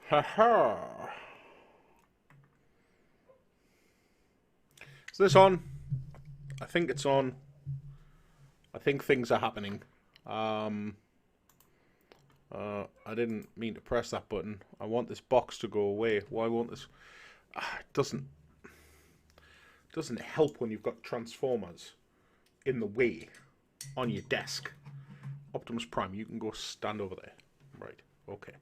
Haha. Is this on? I think it's on. I think things are happening. Um, I didn't mean to press that button. I want this box to go away. Why won't this? It doesn't help when you've got transformers in the way on your desk. Optimus Prime, you can go stand over there. Right. Okay.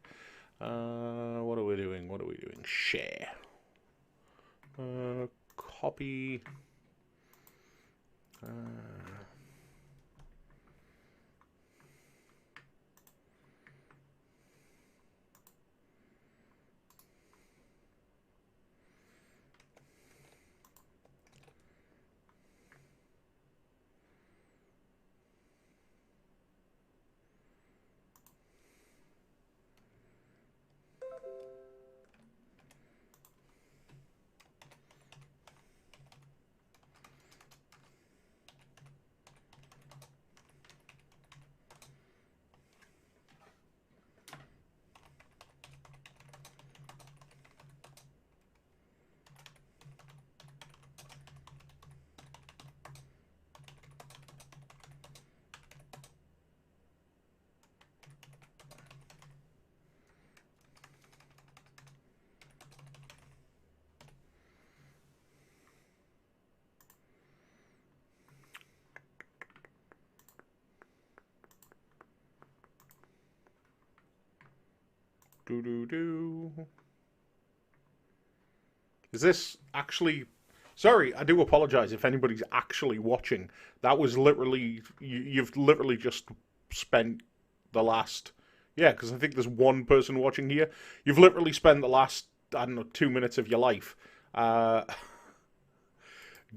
What are we doing? What are we doing? Share. Copy. Do do do. Is this actually? Sorry, I do apologize if anybody's actually watching. That was literally you've literally just spent the last yeah, because I think there's one person watching here. You've literally spent the last I don't know 2 minutes of your life uh,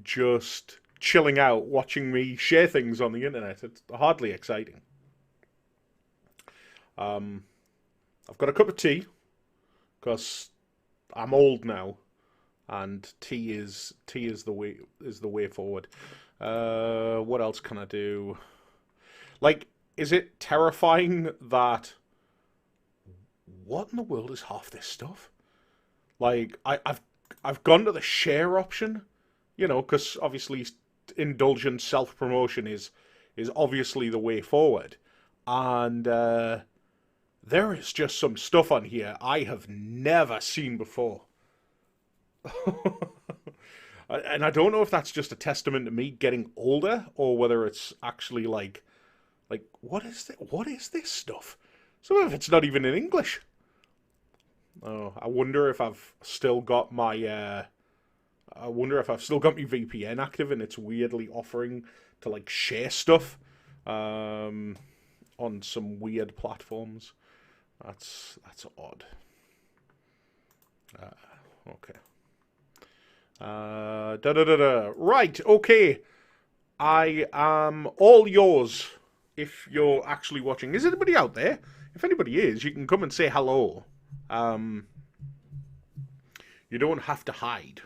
just chilling out, watching me share things on the internet. It's hardly exciting. Um, I've got a cup of tea because I'm old now, and tea is the way forward. What else can I do? Like, is it terrifying that what in the world is half this stuff? Like, I've gone to the share option, because obviously indulgent self promotion is obviously the way forward, and there is just some stuff on here I have never seen before. And I don't know if that's just a testament to me getting older or whether it's actually like what is this stuff? Some of it's not even in English. Oh, I wonder if I've still got my VPN active and it's weirdly offering to like share stuff um, on some weird platforms. That's odd. Okay. Da da da da. Right. Okay. I am all yours if you're actually watching. Is anybody out there? If anybody is, you can come and say hello. Um, you don't have to hide.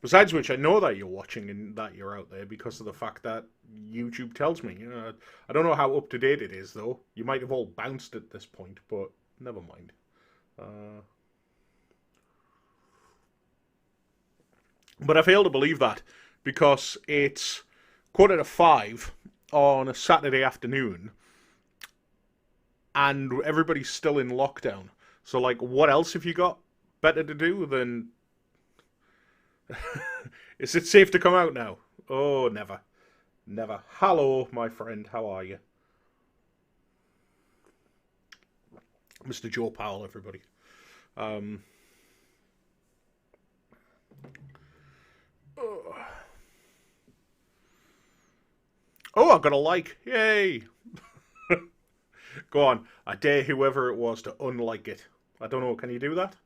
Besides which, I know that you're watching and that you're out there because of the fact that YouTube tells me. I don't know how up to date it is though. You might have all bounced at this point, but never mind. Uh, but I fail to believe that because it's 4:45 on a Saturday afternoon and everybody's still in lockdown. So, like, what else have you got better to do than. Is it safe to come out now? Oh, never. Never. Hello, my friend. How are you? Mr. Joe Powell, everybody. Um, oh, I got a like. Yay. Go on. I dare whoever it was to unlike it. I don't know. Can you do that?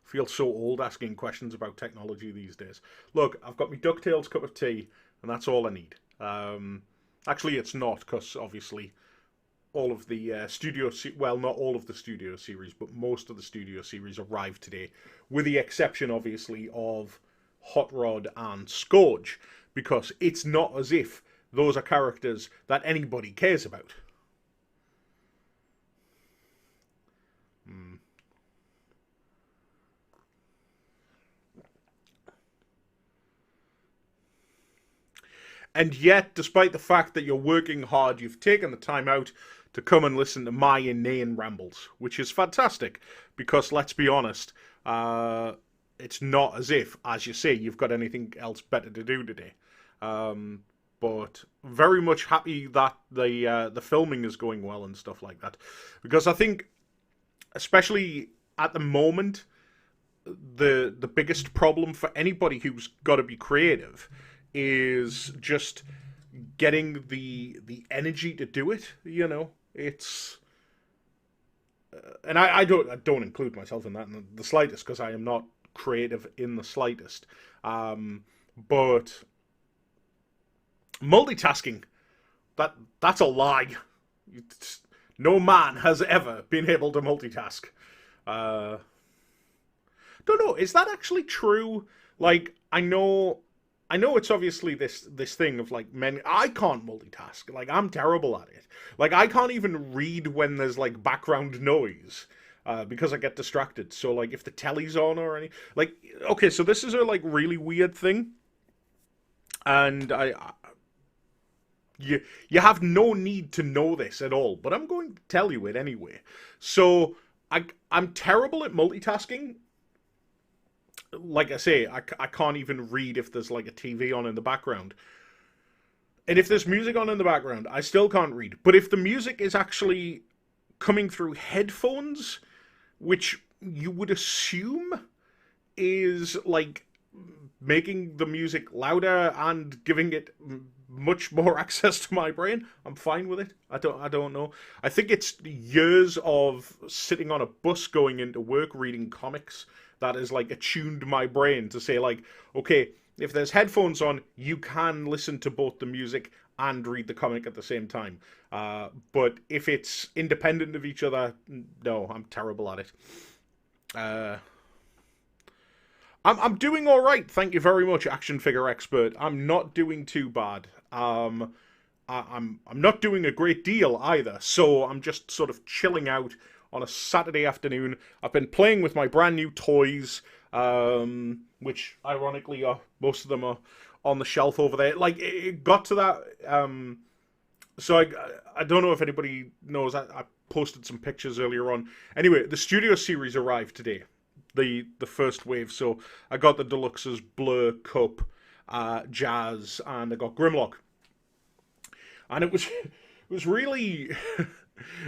I feel so old asking questions about technology these days. Look, I've got my DuckTales cup of tea, and that's all I need. Actually, it's not, because obviously all of the well, not all of the studio series, but most of the studio series arrived today, with the exception, obviously, of Hot Rod and Scourge, because it's not as if those are characters that anybody cares about. And yet, despite the fact that you're working hard, you've taken the time out to come and listen to my inane rambles, which is fantastic. Because let's be honest, it's not as if, as you say, you've got anything else better to do today. Um, but very much happy that the filming is going well and stuff like that, because I think, especially at the moment, the biggest problem for anybody who's got to be creative is just getting the energy to do it. It's and I don't include myself in that in the slightest, because I am not creative in the slightest. But multitasking, that's a lie. It's, no man has ever been able to multitask. Uh, don't know. Is that actually true? Like, I know it's obviously this thing of like men. I can't multitask. Like, I'm terrible at it. Like, I can't even read when there's like background noise. Because I get distracted. So like if the telly's on or any like, okay, so this is a like really weird thing, and you have no need to know this at all, but I'm going to tell you it anyway. So I'm terrible at multitasking. Like I say, I can't even read if there's like a TV on in the background. And if there's music on in the background, I still can't read. But if the music is actually coming through headphones, which you would assume is like making the music louder and giving it much more access to my brain, I'm fine with it. I don't know. I think it's years of sitting on a bus going into work reading comics that has like attuned my brain to say like, okay, if there's headphones on, you can listen to both the music and read the comic at the same time. But if it's independent of each other, no, I'm terrible at it. Uh, I'm doing all right, thank you very much, action figure expert. I'm not doing too bad. I'm not doing a great deal either, so I'm just sort of chilling out on a Saturday afternoon. I've been playing with my brand new toys, which ironically are most of them are on the shelf over there. Like it got to that. So I don't know if anybody knows. I posted some pictures earlier on. Anyway, the Studio Series arrived today, the first wave. So I got the deluxes, Blur, Cup, Jazz, and I got Grimlock, and it was it was really.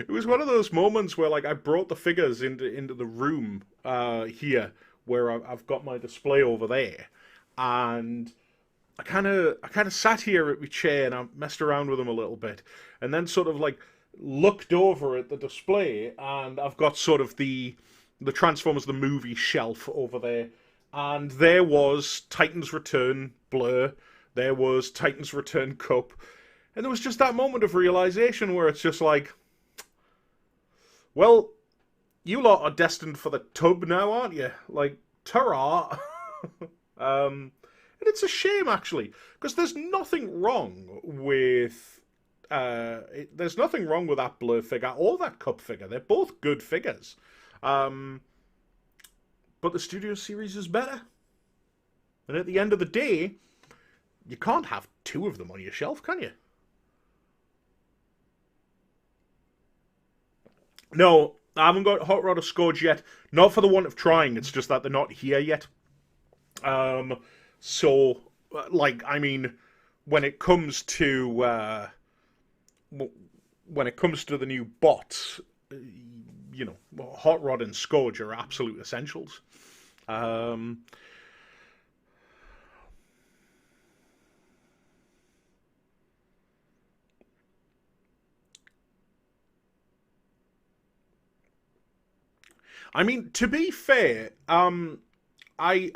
It was one of those moments where, like, I brought the figures into the room here, where I've got my display over there, and I kind of sat here at my chair and I messed around with them a little bit, and then sort of like looked over at the display, and I've got sort of the Transformers the movie shelf over there, and there was Titans Return Blur, there was Titans Return Cup, and there was just that moment of realization where it's just like, well, you lot are destined for the tub now, aren't you? Like, ta-ra! And it's a shame, actually, because there's nothing wrong with there's nothing wrong with that Blur figure or that Cup figure. They're both good figures, um, but the Studio Series is better. And at the end of the day, you can't have two of them on your shelf, can you? No, I haven't got Hot Rod or Scourge yet. Not for the want of trying. It's just that they're not here yet. Um, so, like, I mean, when it comes to when it comes to the new bots, you know, Hot Rod and Scourge are absolute essentials. Um, I mean, to be fair, I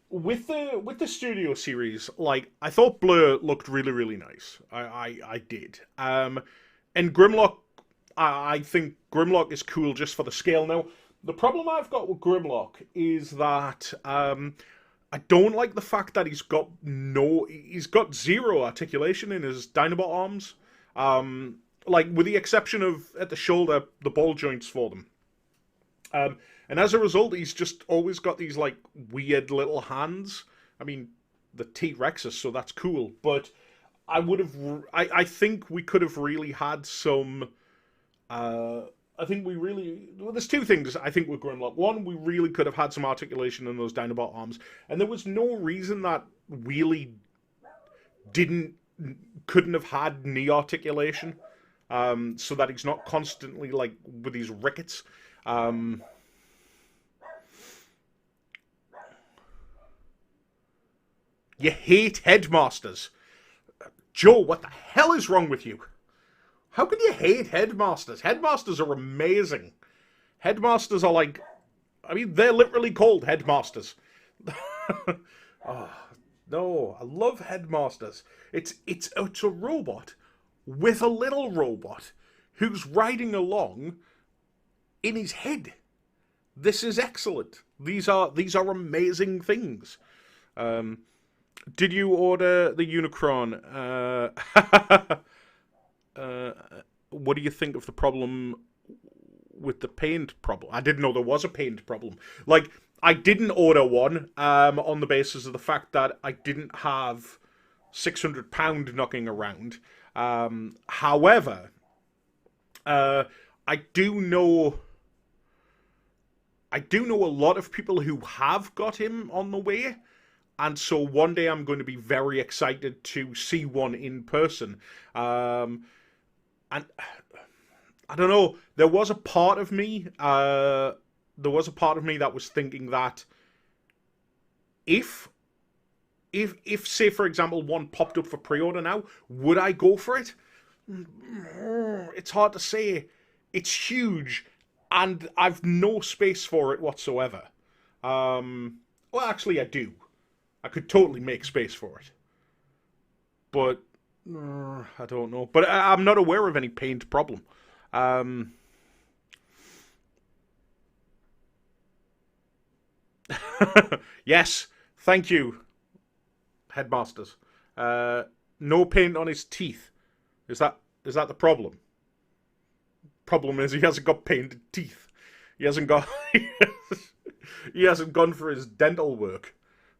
with the studio series, like I thought Blur looked really really nice. I did. And Grimlock, I think Grimlock is cool just for the scale. Now, the problem I've got with Grimlock is that I don't like the fact that he's got zero articulation in his Dinobot arms. Like with the exception of at the shoulder, the ball joints for them. And as a result, he's just always got these like weird little hands. I mean, the T-Rexes, so that's cool. But I would have. I think we could have really had some. I think we really. Well, there's two things I think with Grimlock. One, we really could have had some articulation in those Dinobot arms, and there was no reason that Wheelie didn't couldn't have had knee articulation, so that he's not constantly like with these rickets. You hate headmasters, Joe. What the hell is wrong with you? How can you hate headmasters? Headmasters are amazing. Headmasters are like, I mean, they're literally called headmasters. Oh, no, I love headmasters. It's a robot with a little robot who's riding along in his head. This is excellent. These are amazing things. Did you order the Unicron? What do you think of the problem with the paint problem? I didn't know there was a paint problem. Like, I didn't order one on the basis of the fact that I didn't have £600 knocking around. However, I do know a lot of people who have got him on the way. And so one day I'm going to be very excited to see one in person. And I don't know, there was a part of me that was thinking that if say for example one popped up for pre-order now, would I go for it? It's hard to say. It's huge and I've no space for it whatsoever. Well, actually I do. I could totally make space for it. But I don't know. But I'm not aware of any paint problem. Yes, thank you, headmasters. No paint on his teeth. Is that the problem? Problem is he hasn't got painted teeth. He hasn't got. He hasn't gone for his dental work.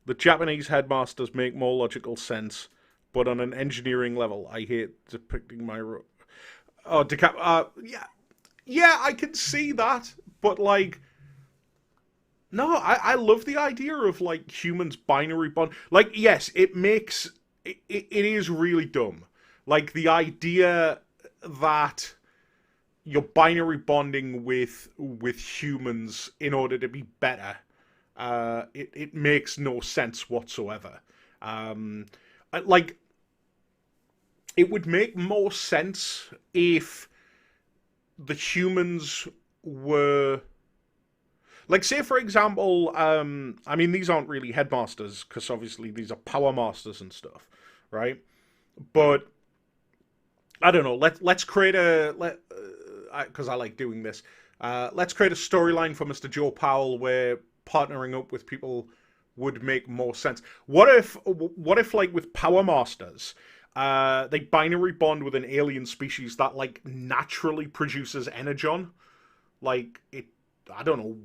The Japanese headmasters make more logical sense, but on an engineering level, I hate depicting my. Oh, yeah, I can see that, but like, no, I love the idea of like humans binary bond. Like, yes, it is really dumb. Like the idea that you're binary bonding with humans in order to be better. It makes no sense whatsoever. Like, it would make more sense if the humans were, like, say for example, I mean these aren't really headmasters because obviously these are power masters and stuff, right? But I don't know. Let's create because I like doing this. Let's create a storyline for Mr. Joe Powell where partnering up with people would make more sense. What if like with Power Masters, they binary bond with an alien species that like naturally produces energon, like it, I don't know,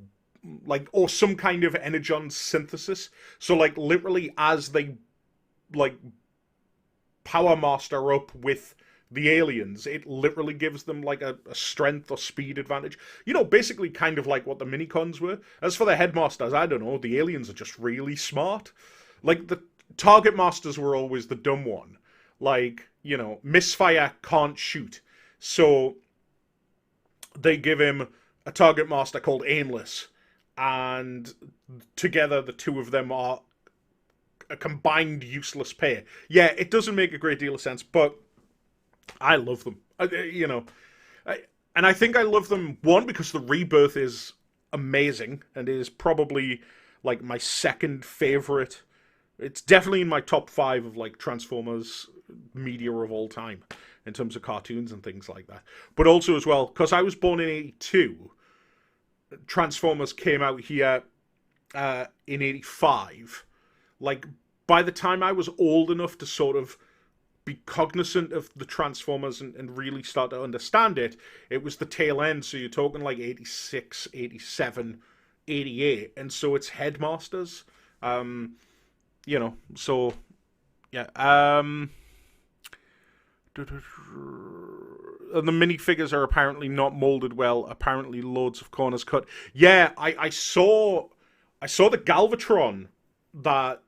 like, or some kind of energon synthesis. So like literally as they like Power Master up with the aliens, it literally gives them like a strength or speed advantage. You know, basically kind of like what the minicons were. As for the headmasters, I don't know, the aliens are just really smart. Like the target masters were always the dumb one. Like, you know, Misfire can't shoot. So they give him a target master called Aimless. And together the two of them are a combined useless pair. Yeah, it doesn't make a great deal of sense, but I love them. You know, and I think I love them, one, because the rebirth is amazing and is probably like my second favorite. It's definitely in my top 5 of like Transformers media of all time in terms of cartoons and things like that. But also as well, because I was born in 82, Transformers came out here in 85. Like, by the time I was old enough to sort of be cognizant of the Transformers and really start to understand it, it was the tail end. So you're talking like 86, 87, 88. And so it's Headmasters. So yeah. And the minifigures are apparently not molded well. Apparently, loads of corners cut. Yeah, I saw the Galvatron that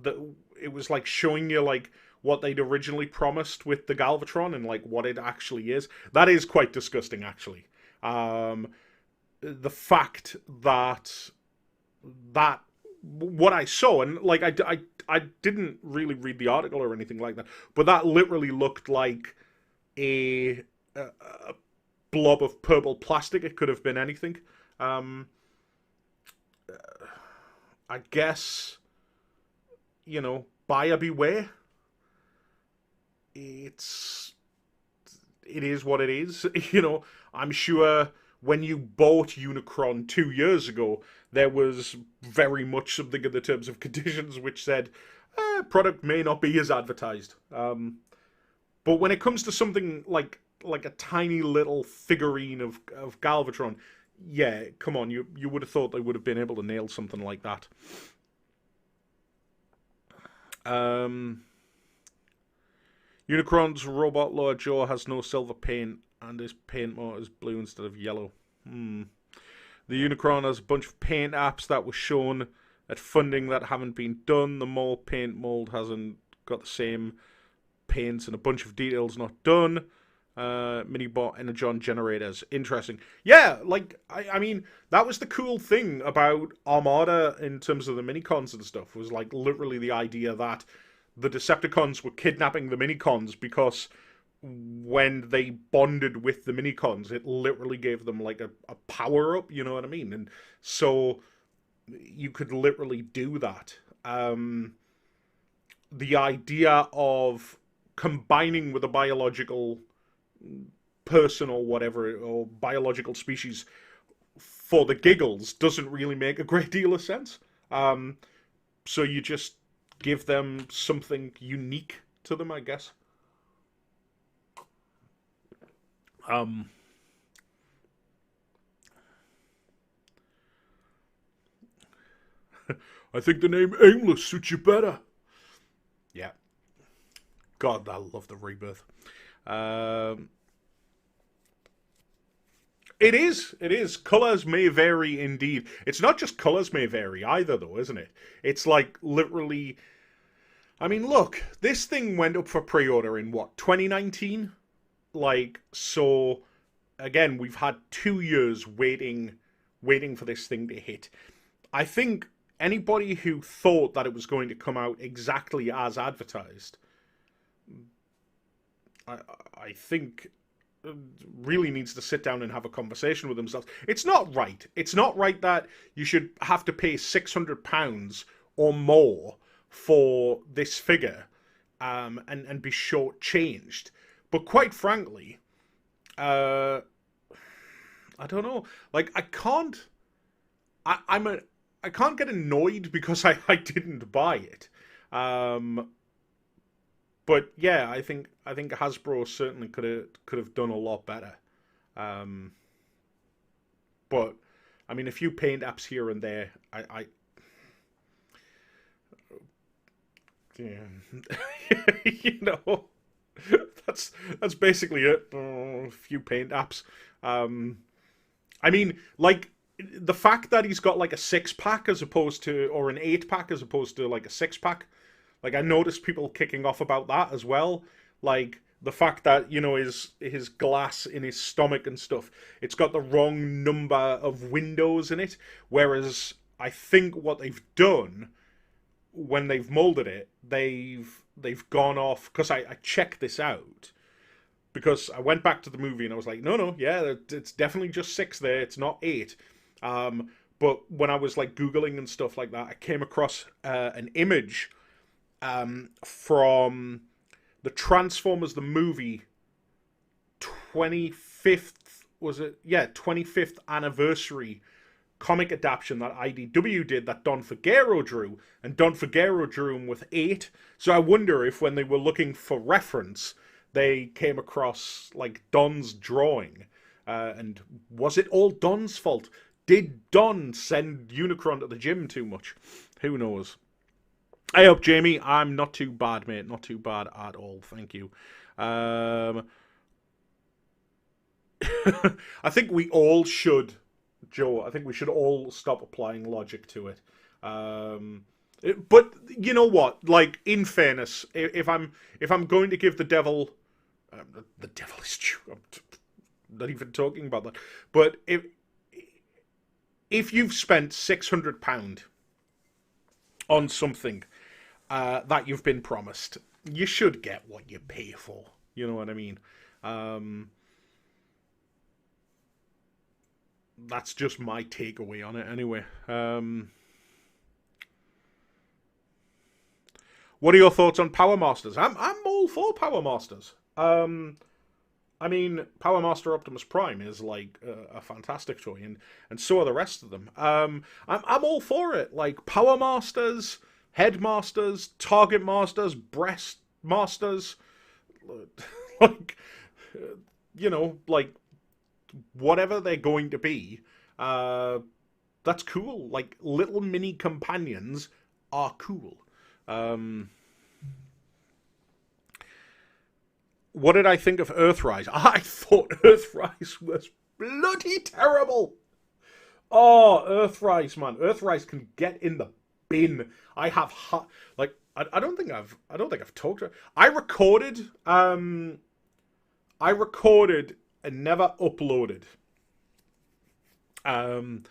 that it was like showing you like what they'd originally promised with the Galvatron and like what it actually is. That is quite disgusting, actually. Um, the fact that what I saw, and like I didn't really read the article or anything like that, but that literally looked like a blob of purple plastic. It could have been anything. Um, I guess, buyer beware. It's it is what it is. I'm sure when you bought Unicron 2 years ago, there was very much something in the terms of conditions which said product may not be as advertised. But when it comes to something like a tiny little figurine of Galvatron, yeah, come on, you would have thought they would have been able to nail something like that. Um, Unicron's robot lower jaw has no silver paint, and his paint mold is blue instead of yellow. Hmm. The Unicron has a bunch of paint apps that were shown at funding that haven't been done. The mole paint mold hasn't got the same paints and a bunch of details not done. Minibot energon generators. Interesting. Yeah, like, I mean, that was the cool thing about Armada in terms of the minicons and stuff, was like literally the idea that the Decepticons were kidnapping the minicons because when they bonded with the minicons, it literally gave them like a power up, you know what I mean? And so you could literally do that. The idea of combining with a biological person or whatever, or biological species for the giggles doesn't really make a great deal of sense. So you just give them something unique to them, I guess. Um, I think the name Aimless suits you better. Yeah. God, I love the rebirth. Um, it is. It is. Colors may vary indeed. It's not just colors may vary either, though, isn't it? It's like literally. I mean, look, this thing went up for pre order in what, 2019? Like, so again, we've had 2 years waiting for this thing to hit. I think anybody who thought that it was going to come out exactly as advertised, I, I think really needs to sit down and have a conversation with themselves. It's not right. It's not right that you should have to pay £600 or more for this figure, and be shortchanged. But quite frankly, uh, I don't know. Like I can't. I'm a. I can't get annoyed because I didn't buy it. Um, but yeah, I think Hasbro certainly could have done a lot better. Um, but I mean, a few paint apps here and there. I yeah, that's that's basically it. A few paint apps. Um, I mean, like the fact that he's got like a 6 pack as opposed to, or an 8 pack as opposed to like a 6 pack. Like I noticed people kicking off about that as well. Like the fact that his glass in his stomach and stuff, it's got the wrong number of windows in it. Whereas I think what they've done when they've molded it, they've gone off, because I checked this out because I went back to the movie and I was like, no, no, yeah, it's definitely just 6 there. It's not 8. Um, but when I was like Googling and stuff like that, I came across an image from the Transformers the movie 25th, was it? Yeah, 25th anniversary comic adaptation that IDW did, that Don Figueroa drew, and Don Figueroa drew him with 8. So I wonder if when they were looking for reference, they came across like Don's drawing, and was it all Don's fault? Did Don send Unicron to the gym too much? Who knows? Hey up, Jamie. I'm not too bad, mate. Not too bad at all. Thank you. Um, I think we all should, Joe. I think we should all stop applying logic to it. Um, but you know what? Like, in fairness, if I'm going to give the devil, the devil is true. I'm not even talking about that. But if you've spent £600 on something that you've been promised, you should get what you pay for. You know what I mean? Um, that's just my takeaway on it, anyway. What are your thoughts on Power Masters? I'm all for Power Masters. I mean, Power Master Optimus Prime is like a fantastic toy, and so are the rest of them. I'm all for it. Like Power Masters, Headmasters, Target Masters, Breast Masters, like like whatever they're going to be. Uh, that's cool. Like little mini companions are cool. Um, what did I think of Earthrise? I thought Earthrise was bloody terrible. Oh, Earthrise, man. Earthrise can get in the bin. I have like I don't think I've talked to her. I recorded and never uploaded. Um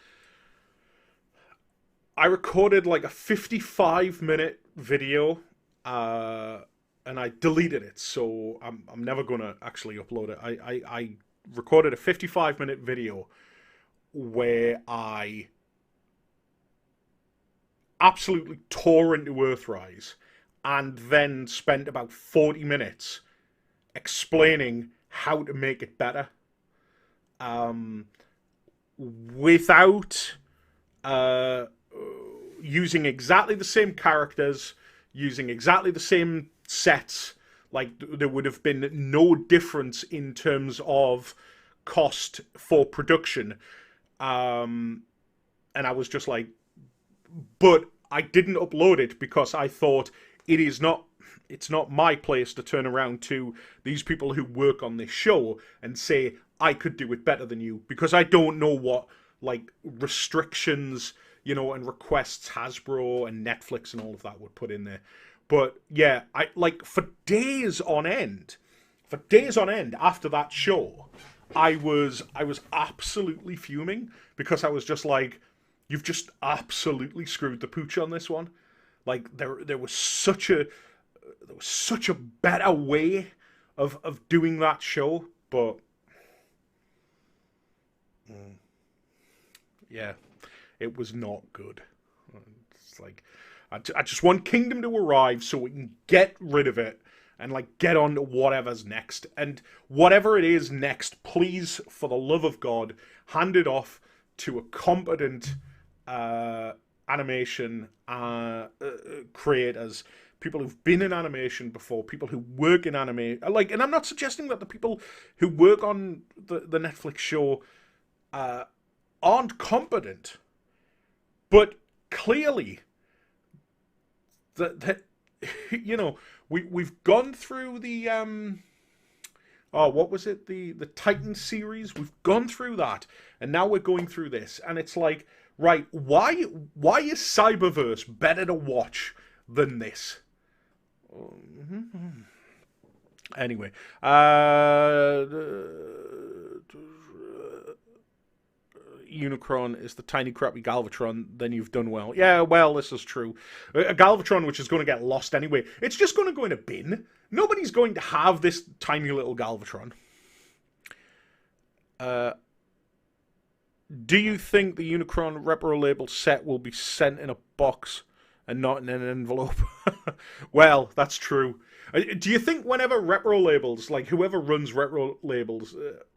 I recorded like a 55-minute video, uh, and I deleted it. So I'm never gonna actually upload it. I recorded a 55-minute video where I absolutely tore into Earthrise, and then spent about 40 minutes explaining how to make it better, um, without uh, using exactly the same characters, using exactly the same sets. Like there would have been no difference in terms of cost for production. Um, and I was just like, but I didn't upload it because I thought it's not my place to turn around to these people who work on this show and say I could do it better than you, because I don't know what like restrictions, and requests Hasbro and Netflix and all of that would put in there. But yeah, I like for days on end after that show, I was absolutely fuming, because I was just like, you've just absolutely screwed the pooch on this one. Like there was such a better way of doing that show, but yeah, it was not good. It's like I just want Kingdom to arrive so we can get rid of it and like get on to whatever's next. And whatever it is next, please, for the love of God, hand it off to a competent uh, animation creators, people who've been in animation before, people who work in anime. Like, and I'm not suggesting that the people who work on the Netflix show uh, aren't competent, but clearly that you know we've gone through the what was it, the Titan series, we've gone through that, and now we're going through this, and it's like, right, why is Cyberverse better to watch than this? Anyway, Unicron is the tiny crappy Galvatron, then you've done well. Yeah, well, this is true. A Galvatron which is going to get lost anyway. It's just going to go in a bin. Nobody's going to have this tiny little Galvatron. Uh, do you think the Unicron Repro Label set will be sent in a box and not in an envelope? Well, that's true. Do you think whenever Repro Labels, like whoever runs Repro Labels,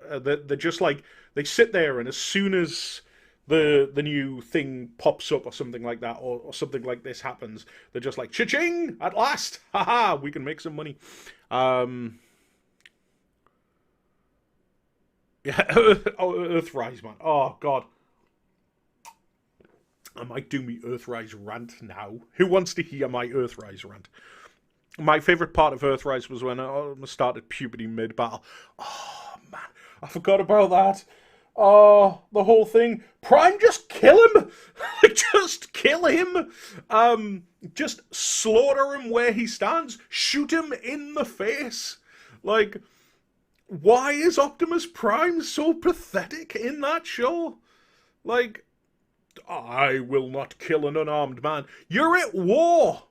they're just like, they sit there, and as soon as the new thing pops up or something like that, or something like this happens, they're just like, cha-ching, at last, haha, we can make some money. Um, yeah, Earthrise, man. Oh god. I might do my Earthrise rant now. Who wants to hear my Earthrise rant? My favourite part of Earthrise was when I started puberty mid-battle. Oh, man. I forgot about that. Oh, the whole thing. Prime, just kill him. Like, just kill him. Just slaughter him where he stands. Shoot him in the face. Like, why is Optimus Prime so pathetic in that show? Like, I will not kill an unarmed man. You're at war.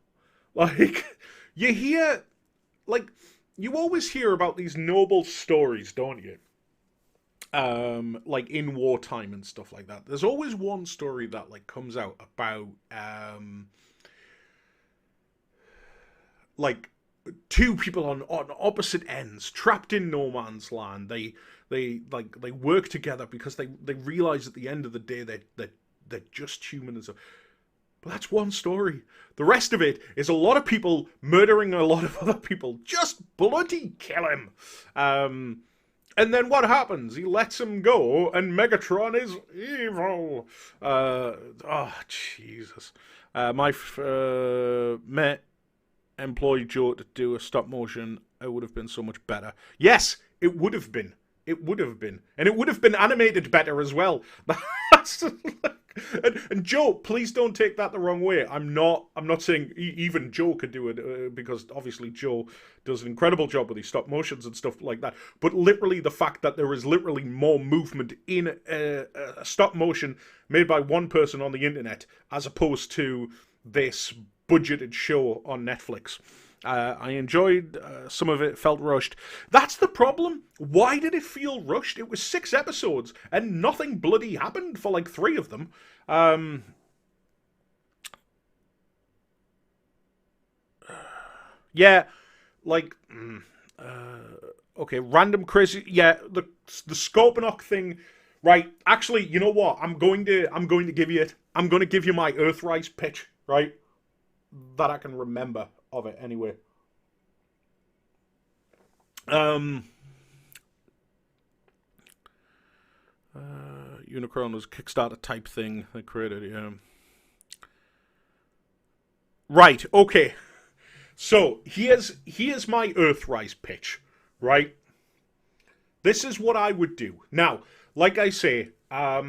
Like, you hear, like, you always hear about these noble stories, don't you? Like in wartime and stuff like that. There's always one story that like comes out about like two people on opposite ends, trapped in no man's land. They work together because they realize at the end of the day they're just human as a. But that's one story. The rest of it is a lot of people murdering a lot of other people. Just bloody kill him. And then what happens? He lets him go, and Megatron is evil. Oh, Jesus. My mate employed Joe to do a stop motion. It would have been so much better. Yes, it would have been. It would have been. And it would have been animated better as well. That's and Joe, please don't take that the wrong way. I'm not saying even Joe could do it because obviously Joe does an incredible job with these stop motions and stuff like that. But literally the fact that there is literally more movement in a stop motion made by one person on the internet as opposed to this budgeted show on Netflix. I enjoyed some of it, felt rushed. That's the problem. Why did it feel rushed? It was 6 episodes and nothing bloody happened for like 3 of them. Yeah, like, okay, random crazy. Yeah, the Scorponok thing. Right, actually, you know what? I'm going to give you it. I'm going to give you my Earthrise pitch, right? That I can remember of it anyway. Unicron was a Kickstarter type thing they created. Yeah. Right. Okay. So here's my Earthrise pitch. Right. This is what I would do. Now, like I say, I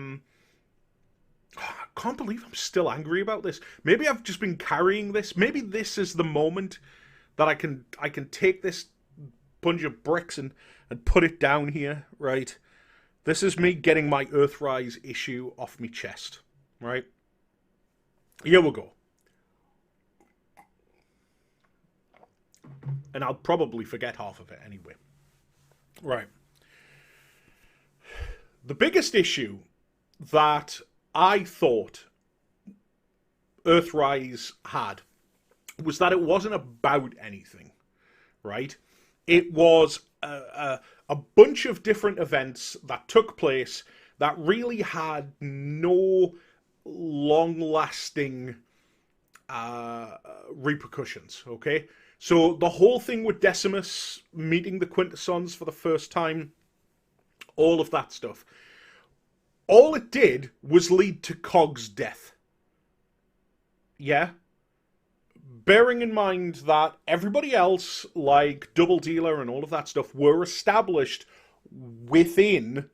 can't believe I'm still angry about this. Maybe I've just been carrying this. Maybe this is the moment that I can take this bunch of bricks and put it down here, right? This is me getting my Earthrise issue off my chest, right? Here we go. And I'll probably forget half of it anyway. Right. The biggest issue that I thought Earthrise had was that it wasn't about anything, right? It was a bunch of different events that took place that really had no long-lasting repercussions, okay? So the whole thing with Decimus meeting the Quintessons for the first time, all of that stuff, all it did was lead to Cog's death. Yeah? Bearing in mind that everybody else, like Double Dealer and all of that stuff, were established within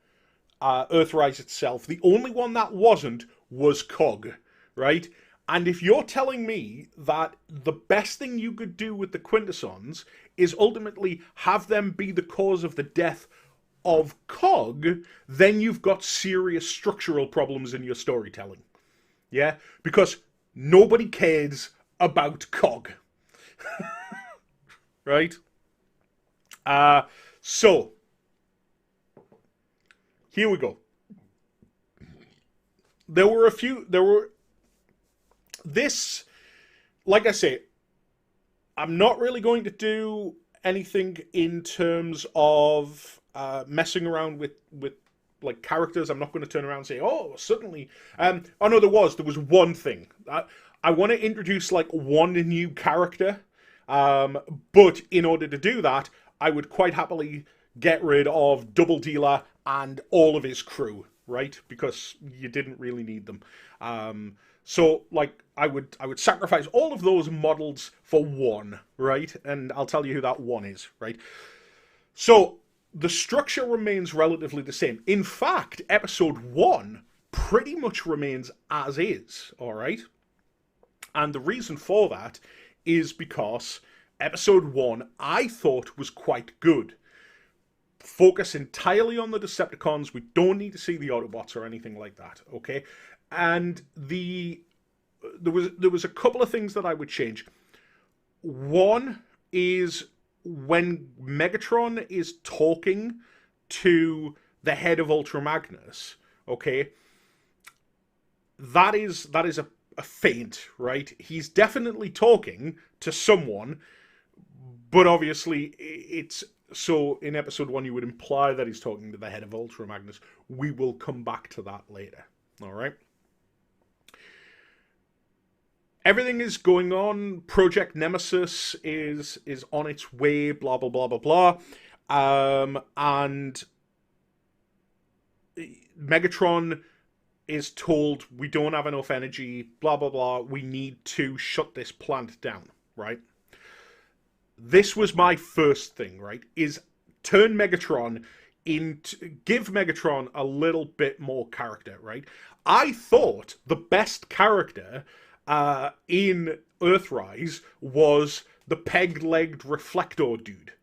Earthrise itself. The only one that wasn't was Cog, right? And if you're telling me that the best thing you could do with the Quintessons is ultimately have them be the cause of the death of Cog, then you've got serious structural problems in your storytelling. Yeah? Because nobody cares about Cog. Right? So, here we go. This, like I say, I'm not really going to do anything in terms of messing around with like characters. I'm not going to turn around and say, oh, suddenly. Oh no, there was one thing. I want to introduce like one new character, but in order to do that, I would quite happily get rid of Double Dealer and all of his crew, right? Because you didn't really need them. So like I would sacrifice all of those models for one, right? And I'll tell you who that one is, right? So the structure remains relatively the same. In fact, episode one pretty much remains as is, all right? And the reason for that is because episode one I thought was quite good. Focus entirely on the Decepticons. We don't need to see the Autobots or anything like that, okay? And there was a couple of things that I would change. One is when Megatron is talking to the head of Ultra Magnus, okay? That is a feint, right? He's definitely talking to someone, but obviously it's so in episode one you would imply that he's talking to the head of Ultra Magnus. We will come back to that later. All right. Everything is going on. Project Nemesis is on its way. Blah blah blah blah blah. And Megatron is told we don't have enough energy. Blah blah blah. We need to shut this plant down. Right. This was my first thing. Right. Is turn Megatron into give Megatron a little bit more character. Right. I thought the best character in Earthrise was the peg-legged reflector dude,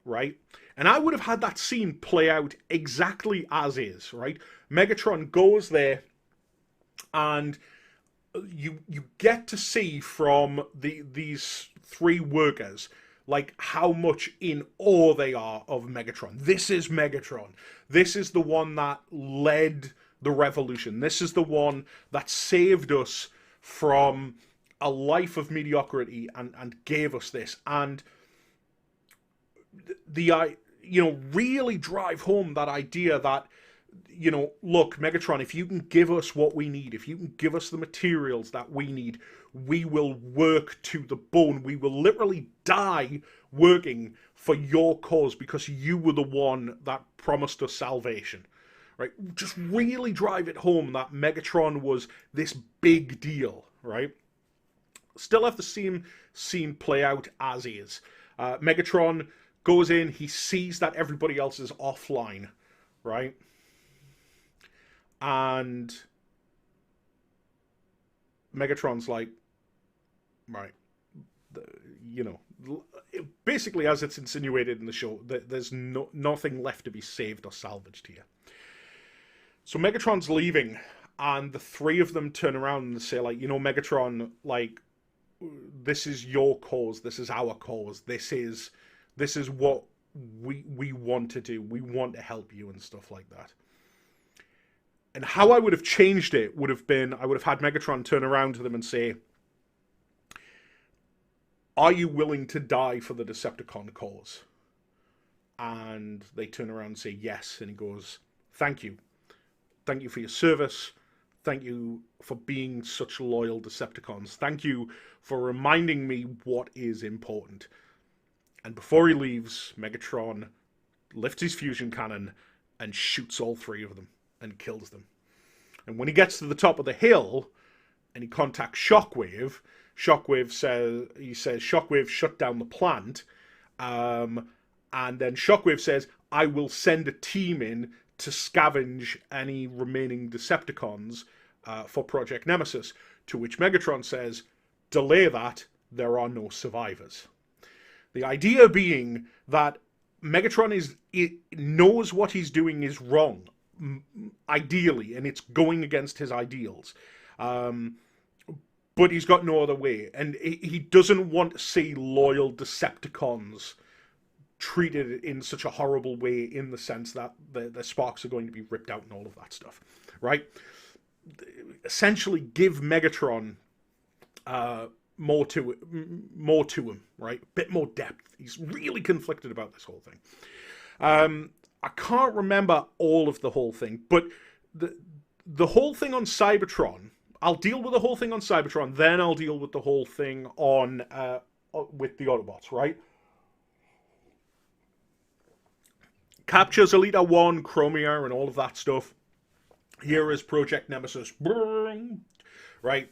right? And I would have had that scene play out exactly as is, right? Megatron goes there, and you get to see from these three workers like how much in awe they are of Megatron. This is Megatron. This is the one that led the revolution. This is the one that saved us from a life of mediocrity and gave us this. And really drive home that idea that, look, Megatron, if you can give us what we need, if you can give us the materials that we need, we will work to the bone. We will literally die working for your cause because you were the one that promised us salvation. Right? Just really drive it home that Megatron was this big deal, right? Still have the same scene play out as is. Megatron goes in, he sees that everybody else is offline, right? And Megatron's like, right, basically as it's insinuated in the show, there's nothing left to be saved or salvaged here. So Megatron's leaving, and the three of them turn around and say, like, Megatron, like, this is your cause, this is our cause, this is what we want to do, we want to help you and stuff like that. And how I would have changed it would have been, I would have had Megatron turn around to them and say, are you willing to die for the Decepticon cause? And they turn around and say yes, and he goes, thank you. Thank you for your service. Thank you for being such loyal Decepticons. Thank you for reminding me what is important. And before he leaves, Megatron lifts his fusion cannon and shoots all three of them and kills them. And when he gets to the top of the hill and he contacts Shockwave, Shockwave says, Shockwave shut down the plant. And then Shockwave says, I will send a team in to scavenge any remaining Decepticons for Project Nemesis, to which Megatron says, delay that, there are no survivors. The idea being that Megatron knows what he's doing is wrong, ideally, and it's going against his ideals. But he's got no other way, and he doesn't want to see loyal Decepticons treated in such a horrible way, in the sense that the sparks are going to be ripped out and all of that stuff, right? Essentially give Megatron more to him, right? A bit more depth. He's really conflicted about this whole thing. I can't remember all of the whole thing, but the whole thing on Cybertron, I'll deal with the whole thing on Cybertron, then I'll deal with the whole thing on with the Autobots, right? Captures Elita 1, Chromia, and all of that stuff. Here is Project Nemesis. right?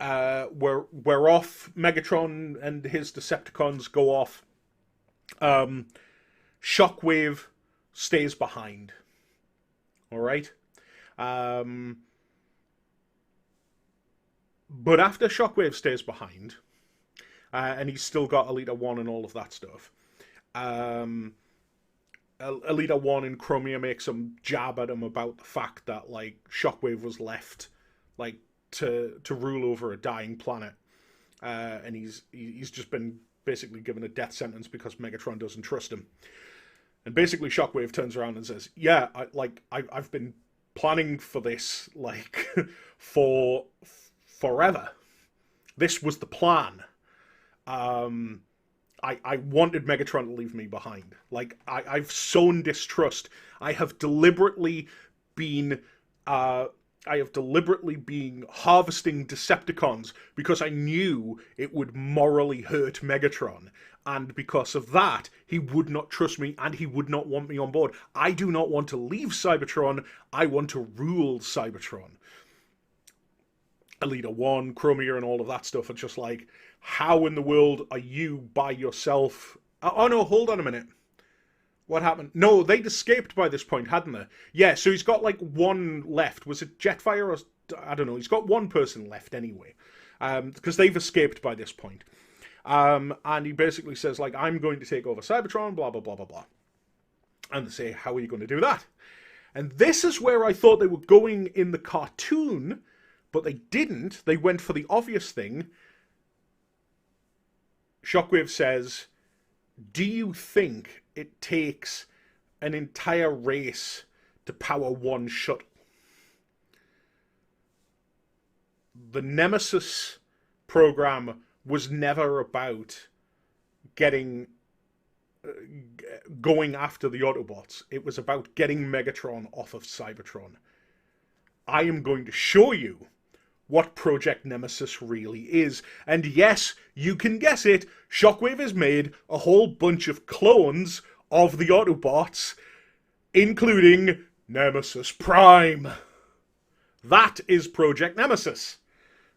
We're off. Megatron and his Decepticons go off. Shockwave stays behind. All right. Um, but after Shockwave stays behind, and he's still got Elita 1 and all of that stuff, um, Elita 1 and Chromia make some jab at him about the fact that, like, Shockwave was left, like, to rule over a dying planet. And he's just been basically given a death sentence because Megatron doesn't trust him. And basically Shockwave turns around and says, yeah, I've been planning for this, like, for forever. This was the plan. I wanted Megatron to leave me behind. Like, I've sown distrust. I have deliberately been harvesting Decepticons because I knew it would morally hurt Megatron. And because of that, he would not trust me and he would not want me on board. I do not want to leave Cybertron. I want to rule Cybertron. Elita 1, Chromia, and all of that stuff are just like, how in the world are you by yourself? Oh no, hold on a minute. What happened? No, they'd escaped by this point, hadn't they? Yeah, so he's got like one left. Was it Jetfire or... I don't know. He's got one person left anyway. Because they've escaped by this point. And he basically says, like, I'm going to take over Cybertron, blah, blah, blah, blah, blah. And they say, how are you going to do that? And this is where I thought they were going in the cartoon, but they didn't. They went for the obvious thing. Shockwave says, do you think it takes an entire race to power one shuttle? The Nemesis program was never about going after the Autobots. It was about getting Megatron off of Cybertron. I am going to show you what Project Nemesis really is. And yes, you can guess it, Shockwave has made a whole bunch of clones of the Autobots, including Nemesis Prime. That is Project Nemesis,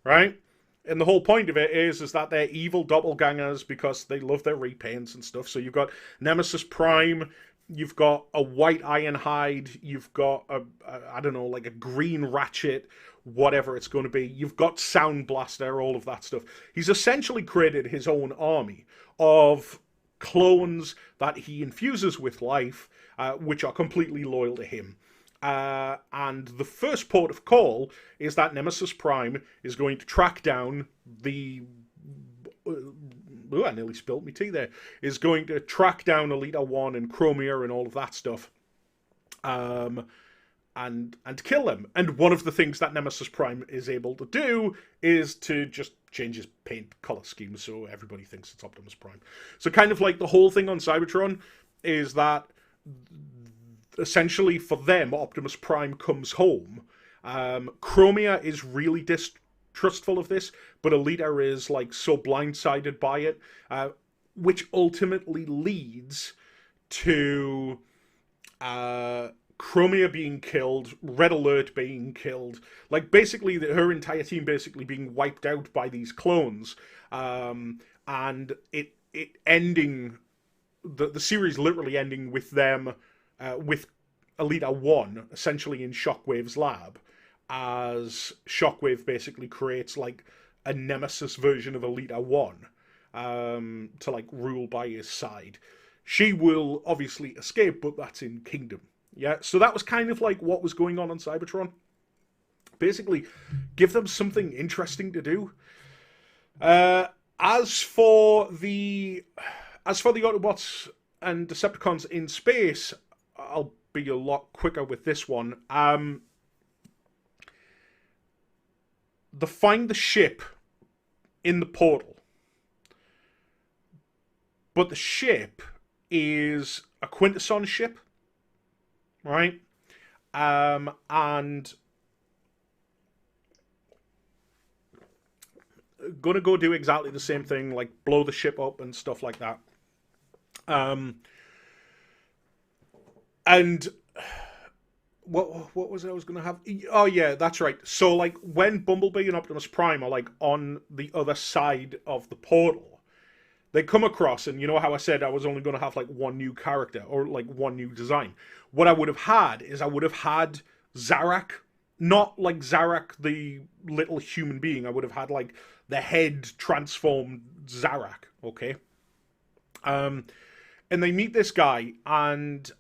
right? And the whole point of it is that they're evil doppelgangers because they love their repaints and stuff. So you've got Nemesis Prime, you've got a white Ironhide, you've got I don't know, like a green Ratchet, whatever it's going to be. You've got Sound Blaster, all of that stuff. He's essentially created his own army of clones that he infuses with life, which are completely loyal to him. And the first port of call is that Nemesis Prime is going to track down the... I nearly spilt my tea there. Is going to track down Elita 1 and Chromia and all of that stuff. And kill them. And one of the things that Nemesis Prime is able to do is to just change his paint color scheme so everybody thinks it's Optimus Prime. So kind of like the whole thing on Cybertron is that essentially for them, Optimus Prime comes home. Chromia is really distrustful of this, but Elita is like so blindsided by it, which ultimately leads to Chromia being killed, Red Alert being killed, like basically her entire team basically being wiped out by these clones, and it ending, the series literally ending with them, with Elita 1 essentially in Shockwave's lab, as Shockwave basically creates like a Nemesis version of Elita 1 to like rule by his side. She will obviously escape, but that's in Kingdom. Yeah, so that was kind of like what was going on Cybertron. Basically, give them something interesting to do. As for the Autobots and Decepticons in space, I'll be a lot quicker with this one. They find the ship in the portal, but the ship is a Quintesson ship, right? And gonna go do exactly the same thing, like blow the ship up and stuff like that. And what was I was gonna have? Oh yeah, that's right. So like when Bumblebee and Optimus Prime are like on the other side of the portal, they come across, and you know how I said I was only gonna have like one new character or like one new design. What I would have had is I would have had Zarak, not like Zarak the little human being. I would have had like the head transformed Zarak. Okay. Um, and they meet this guy, and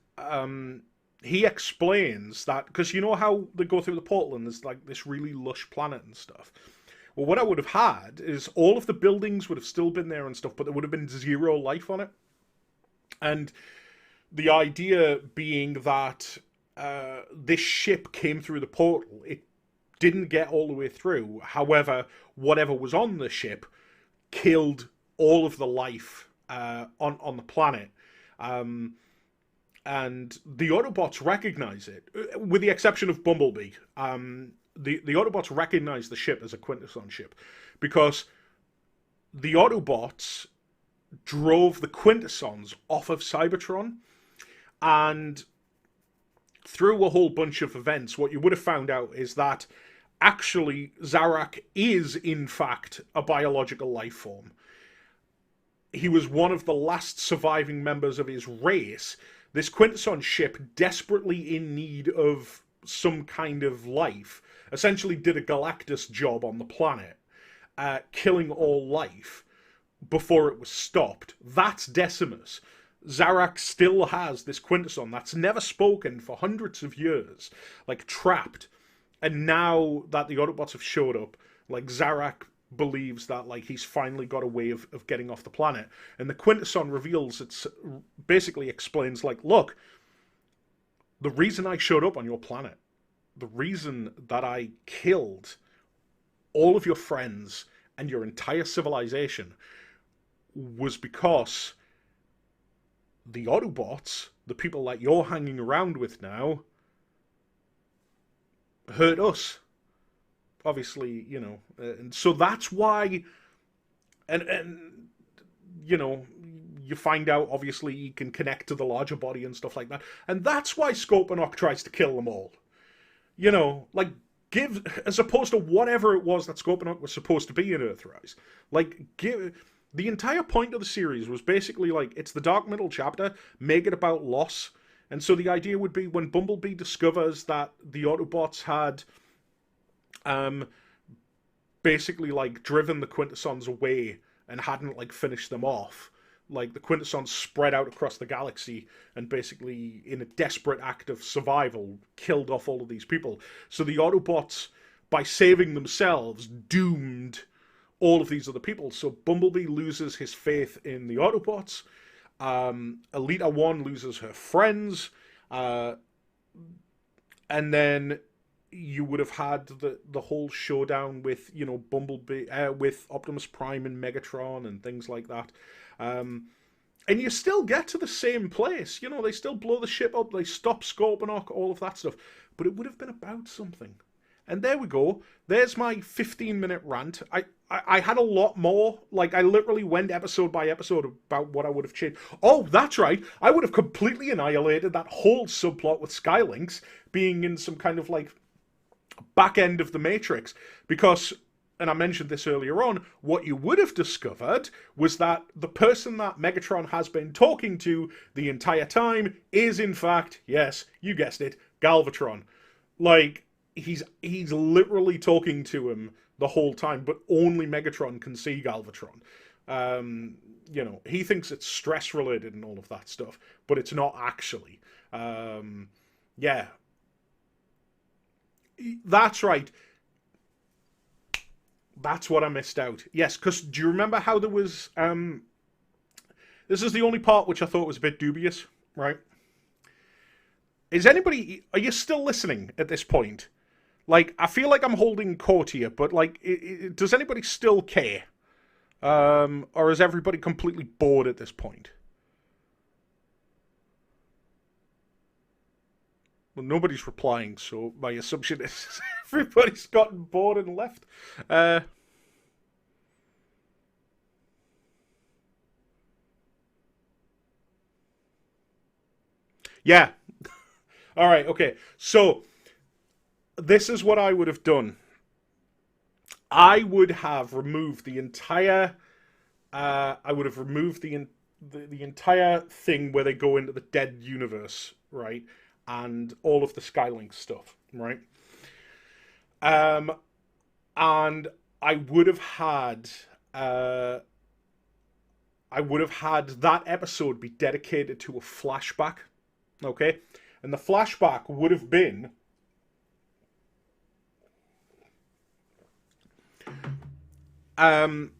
he explains that because you know how they go through the portal and there's like this really lush planet and stuff. Well, what I would have had is all of the buildings would have still been there and stuff, but there would have been zero life on it. And the idea being that this ship came through the portal. It didn't get all the way through. However, whatever was on the ship killed all of the life on the planet. Um, and the Autobots recognize it, with the exception of Bumblebee. The Autobots recognize the ship as a Quintesson ship because the Autobots drove the Quintessons off of Cybertron, and through a whole bunch of events, what you would have found out is that actually Zarak is in fact a biological life form. He was one of the last surviving members of his race. This Quintesson ship, desperately in need of some kind of life, essentially did a Galactus job on the planet, killing all life before it was stopped. That's Decimus. Zarak still has this Quintesson that's never spoken for hundreds of years, like trapped. And now that the Autobots have showed up, like Zarak believes that like he's finally got a way of getting off the planet. And the Quintesson reveals, it's basically explains like, look, the reason I showed up on your planet, the reason that I killed all of your friends and your entire civilization was because the Autobots, the people that you're hanging around with now, hurt us. Obviously, you know, and so that's why, and you know, you find out obviously he can connect to the larger body and stuff like that, and that's why Scorponok tries to kill them all. You know, like give as opposed to whatever it was that Scorponok was supposed to be in Earthrise. Like give the entire point of the series was basically like it's the dark middle chapter, make it about loss. And so the idea would be when Bumblebee discovers that the Autobots had um basically like driven the Quintessons away and hadn't like finished them off. Like the Quintessons spread out across the galaxy and basically, in a desperate act of survival, killed off all of these people. So the Autobots, by saving themselves, doomed all of these other people. So Bumblebee loses his faith in the Autobots. Elita One loses her friends. And then you would have had the whole showdown with Bumblebee, with Optimus Prime and Megatron and things like that. And you still get to the same place. You know, they still blow the ship up, they stop Scorponok, all of that stuff. But it would have been about something. And there we go. There's my 15-minute rant. I had a lot more. Like, I literally went episode by episode about what I would have changed. Oh, that's right. I would have completely annihilated that whole subplot with Skylinks being in some kind of, like, back end of the Matrix. Because, and I mentioned this earlier on, what you would have discovered was that the person that Megatron has been talking to the entire time is, in fact, yes, you guessed it, Galvatron. Like, he's literally talking to him the whole time, but only Megatron can see Galvatron. He thinks it's stress related and all of that stuff, but it's not actually. Yeah, that's right. That's what I missed out. Yes, because do you remember how there was? This is the only part which I thought was a bit dubious, right? Is anybody? Are you still listening at this point? Like, I feel like I'm holding court here, but like, does anybody still care? Or is everybody completely bored at this point? Well, nobody's replying, so my assumption is everybody's gotten bored and left. Uh, yeah, All right, okay. So this is what I would have done. I would have removed the entire. I would have removed the entire thing where they go into the dead universe, right, and all of the Skylink stuff, right. Um, and I would have had. I would have had that episode be dedicated to a flashback, okay, and the flashback would have been um,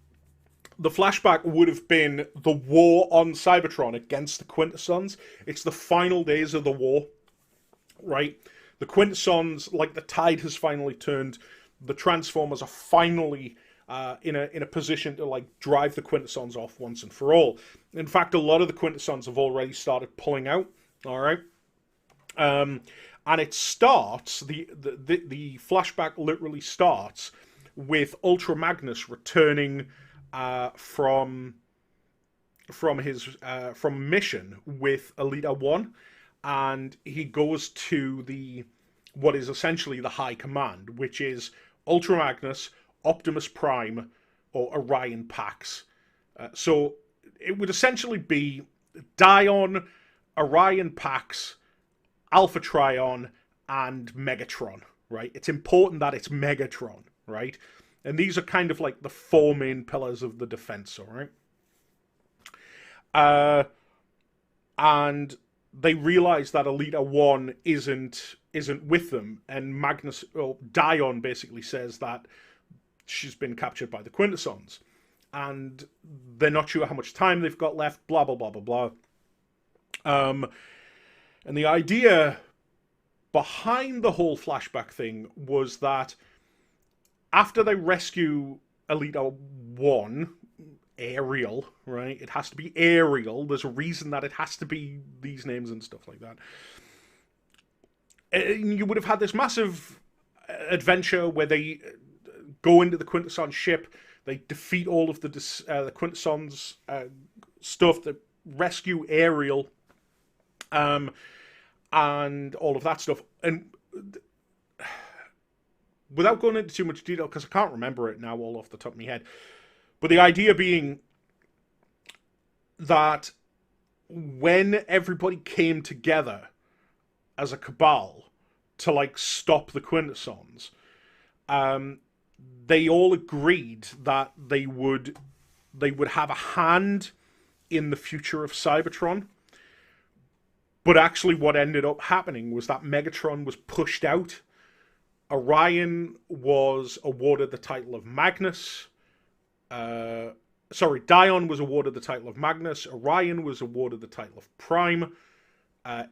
the flashback would have been the war on Cybertron against the Quintessons. It's the final days of the war, right? The Quintessons, like the tide has finally turned. The Transformers are finally in a position to like drive the Quintessons off once and for all. In fact, a lot of the Quintessons have already started pulling out. All right, and it starts the flashback literally starts with Ultra Magnus returning from his from mission with Elita One, and he goes to the what is essentially the High Command, which is Ultra Magnus, Optimus Prime, or Orion Pax. So it would essentially be Dion, Orion Pax, Alpha Trion, and Megatron, right? It's important that it's Megatron, right? And these are kind of like the four main pillars of the defense, all right? Uh, and they realize that Elita One isn't with them, and Magnus or Dion basically says that she's been captured by the Quintessons, and they're not sure how much time they've got left. Blah blah blah blah blah. And the idea behind the whole flashback thing was that after they rescue Elita One, Ariel, right? It has to be Ariel. There's a reason that it has to be these names and stuff like that. And you would have had this massive adventure where they go into the Quintesson ship, they defeat all of the Quintesson's stuff, they rescue Ariel, and all of that stuff. And without going into too much detail, because I can't remember it now all off the top of my head, but the idea being that when everybody came together as a cabal to like stop the Quintessons, they all agreed that they would have a hand in the future of Cybertron. But actually what ended up happening was that Megatron was pushed out. Orion was awarded the title of Magnus. Dion was awarded the title of Magnus. Orion was awarded the title of Prime.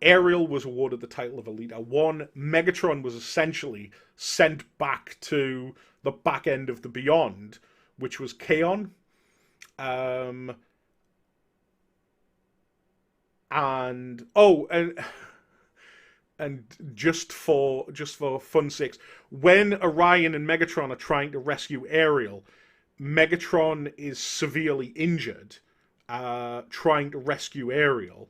Ariel was awarded the title of Elita One. Megatron was essentially sent back to the back end of the Beyond, which was Kaon. And just for fun sakes, when Orion and Megatron are trying to rescue Ariel, Megatron is severely injured trying to rescue Ariel.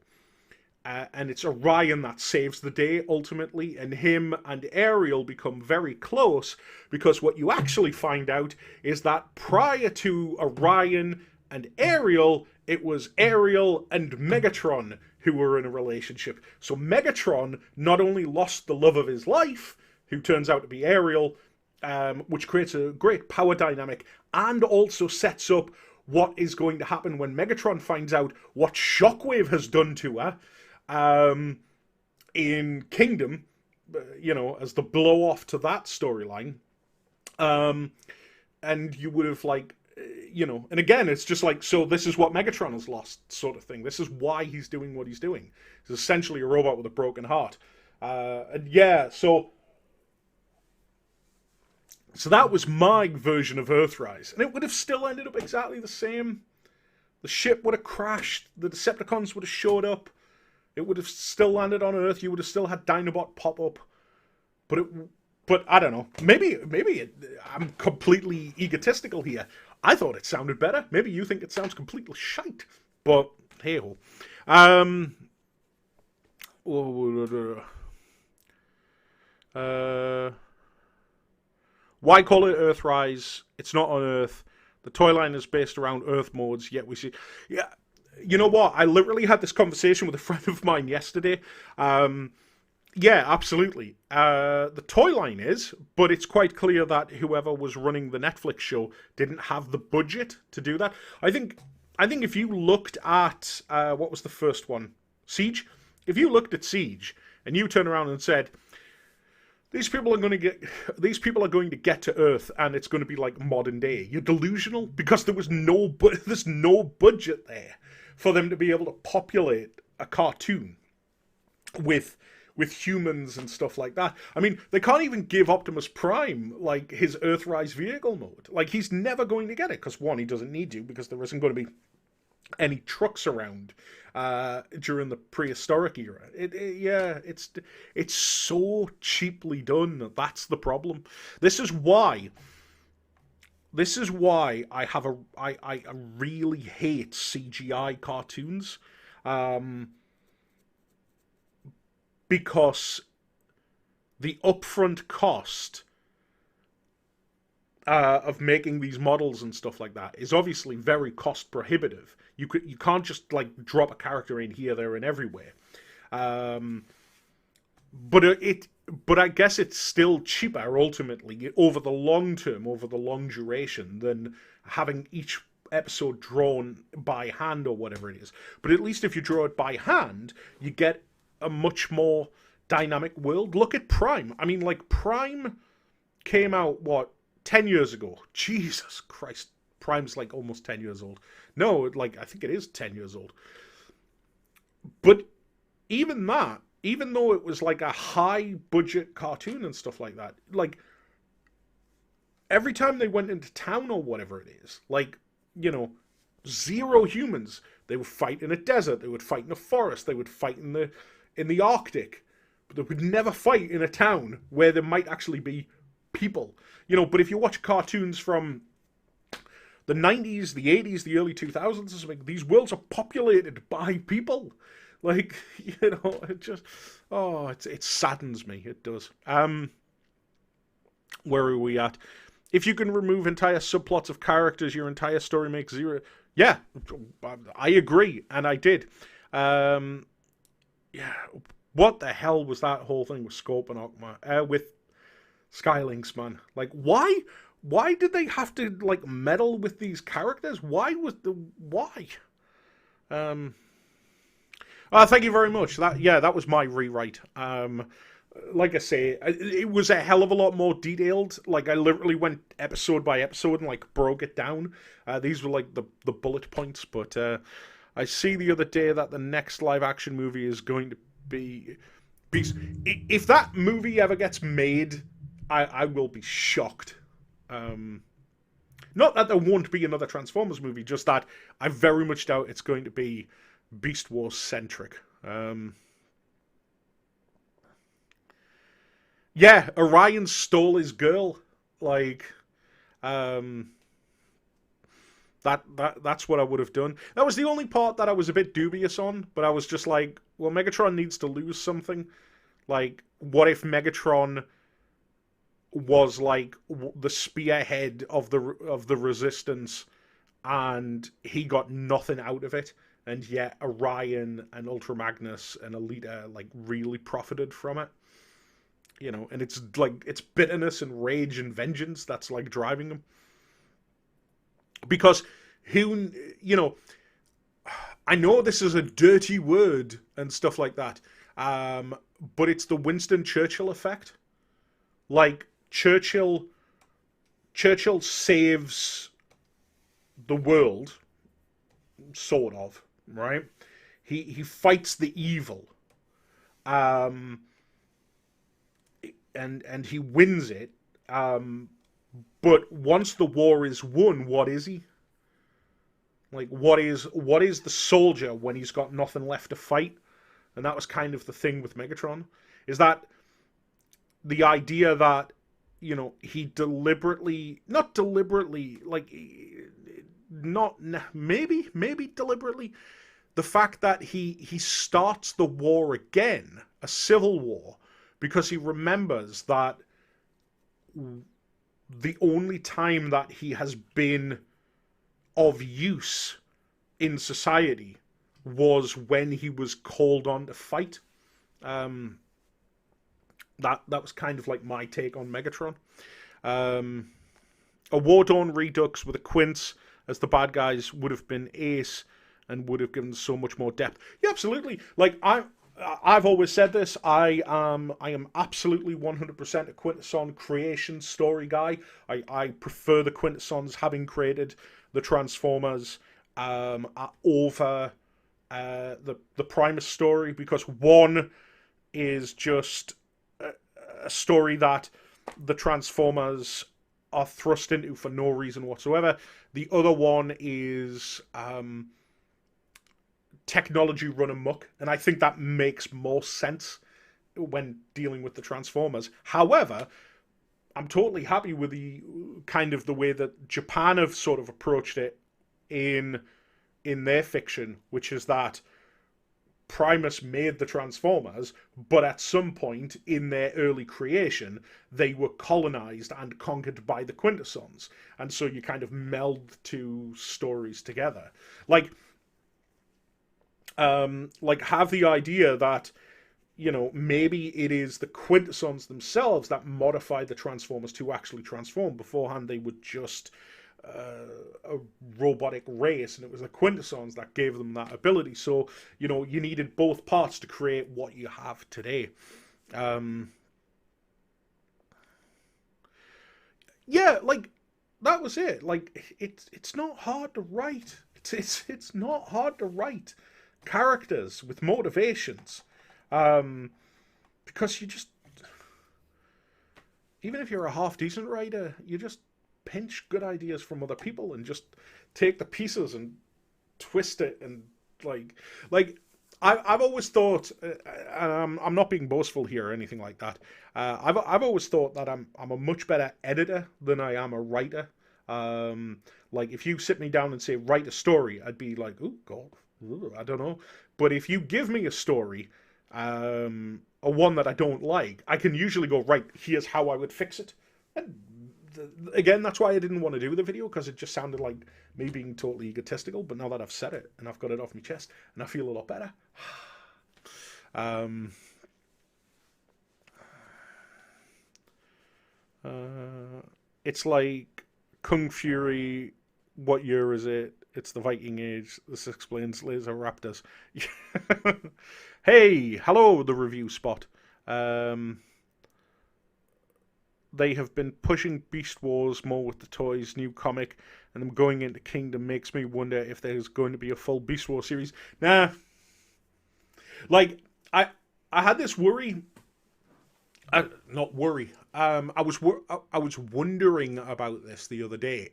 And it's Orion that saves the day ultimately, and him and Ariel become very close because what you actually find out is that prior to Orion and Ariel, it was Ariel and Megatron who were in a relationship. So Megatron not only lost the love of his life, who turns out to be Ariel, which creates a great power dynamic, and also sets up what is going to happen when Megatron finds out what Shockwave has done to her in Kingdom, as the blow off to that storyline. And you would have and again, it's just like, so this is what Megatron has lost, sort of thing. This is why he's doing what he's doing. He's essentially a robot with a broken heart. And yeah, so that was my version of Earthrise. And it would have still ended up exactly the same. The ship would have crashed. The Decepticons would have showed up. It would have still landed on Earth. You would have still had Dinobot pop up. But I don't know. Maybe I'm completely egotistical here. I thought it sounded better. Maybe you think it sounds completely shite. But hey ho. Uh, why call it Earthrise? It's not on Earth. The toy line is based around Earth modes, yet we see. Yeah, you know what? I literally had this conversation with a friend of mine yesterday. Um, yeah, absolutely. The toy line is, but it's quite clear that whoever was running the Netflix show didn't have the budget to do that. I think. I think if you looked at what was the first one, Siege. If you looked at Siege and you turn around and said, these people are going to get to Earth and it's going to be like modern day. You're delusional because there's no budget there for them to be able to populate a cartoon with humans and stuff like that. I mean, they can't even give Optimus Prime like his Earthrise vehicle mode. Like he's never going to get it because one, he doesn't need to because there isn't going to be any trucks around during the prehistoric era. Yeah, it's so cheaply done. That's the problem. This is why. This is why I really hate CGI cartoons, um, because the upfront cost of making these models and stuff like that is obviously very cost prohibitive. You can't just like drop a character in here, there, and everywhere. Um, but I guess it's still cheaper ultimately over the long term, over the long duration, than having each episode drawn by hand or whatever it is. But at least if you draw it by hand, you get a much more dynamic world. Look at Prime. I mean, like Prime came out what 10 years ago. Jesus Christ. Prime's like almost 10 years old. No, like I think it is 10 years old. But even that, even though it was like a high budget cartoon and stuff like that, like every time they went into town or whatever it is, like, you know, zero humans. They would fight in a desert, they would fight in a forest, they would fight in the Arctic. But they would never fight in a town where there might actually be people. You know, but if you watch cartoons from the 90s, the 80s, the early 2000s or something, these worlds are populated by people. Like, you know, it saddens me. It does. Where are we at? If you can remove entire subplots of characters, your entire story makes zero. Yeah, I agree, and I did. Yeah, what the hell was that whole thing with Scope and Okma? With Skylinks, man. Like, why did they have to like meddle with these characters? Why? Thank you very much. That was my rewrite. Like I say, it was a hell of a lot more detailed. Like I literally went episode by episode and like broke it down. These were like the bullet points, but I see the other day that the next live action movie is going to be Beast. If that movie ever gets made, I will be shocked. Not that there won't be another Transformers movie, just that I very much doubt it's going to be Beast Wars centric. Yeah, Orion stole his girl. Like, that's what I would have done. That was the only part that I was a bit dubious on, but I was just like, well, Megatron needs to lose something. Like, what if Megatron was like the spearhead of the resistance, and he got nothing out of it, and yet Orion and Ultra Magnus and Alita like really profited from it. You know, and it's like it's bitterness and rage and vengeance that's like driving them. Because who, you know, I know this is a dirty word and stuff like that, but it's the Winston Churchill effect. Like Churchill saves the world, sort of, right? He fights the evil, and he wins it. But once the war is won, what is he? Like, what is the soldier when he's got nothing left to fight? And that was kind of the thing with Megatron, is that the idea that, you know, he not deliberately, like, not, maybe deliberately, the fact that he starts the war again, a civil war, because he remembers that the only time that he has been of use in society was when he was called on to fight. Um, that was kind of like my take on Megatron. Um, a Wardorn Redux with a Quince as the bad guys would have been ace and would have given so much more depth. Yeah, absolutely. Like I've always said this. I am absolutely 100% a Quintesson creation story guy. I prefer the Quintessons having created the Transformers over the Primus story, because one is just a story that the Transformers are thrust into for no reason whatsoever. The other one is technology run amok, and I think that makes more sense when dealing with the Transformers. However, I'm totally happy with the kind of the way that Japan have sort of approached it in their fiction, which is that Primus made the Transformers, but at some point in their early creation, they were colonized and conquered by the Quintessons. And so you kind of meld two stories together. Like have the idea that, you know, maybe it is the Quintessons themselves that modify the Transformers to actually transform. Beforehand, they were just a robotic race, and it was the Quintessons that gave them that ability. So, you know, you needed both parts to create what you have today. Yeah, like that was it. Like it's not hard to write. It's not hard to write characters with motivations, um, because you just, even if you're a half decent writer, you just pinch good ideas from other people and just take the pieces and twist it and like I've always thought, and I'm not being boastful here or anything like that. I've always thought that I'm a much better editor than I am a writer. Like if you sit me down and say write a story, I'd be like, oh god, ooh, I don't know. But if you give me a story, a one that I don't like, I can usually go, right, here's how I would fix it. And again, that's why I didn't want to do the video, because it just sounded like me being totally egotistical. But now that I've said it and I've got it off my chest, and I feel a lot better. um, it's like Kung Fury. What year is it? It's the Viking Age. This explains laser raptors. Hey, hello, the review spot. Um, they have been pushing Beast Wars more with the toys, new comic, and them going into Kingdom makes me wonder if there's going to be a full Beast Wars series. Nah, like I had this worry. Not worry. I was wondering about this the other day,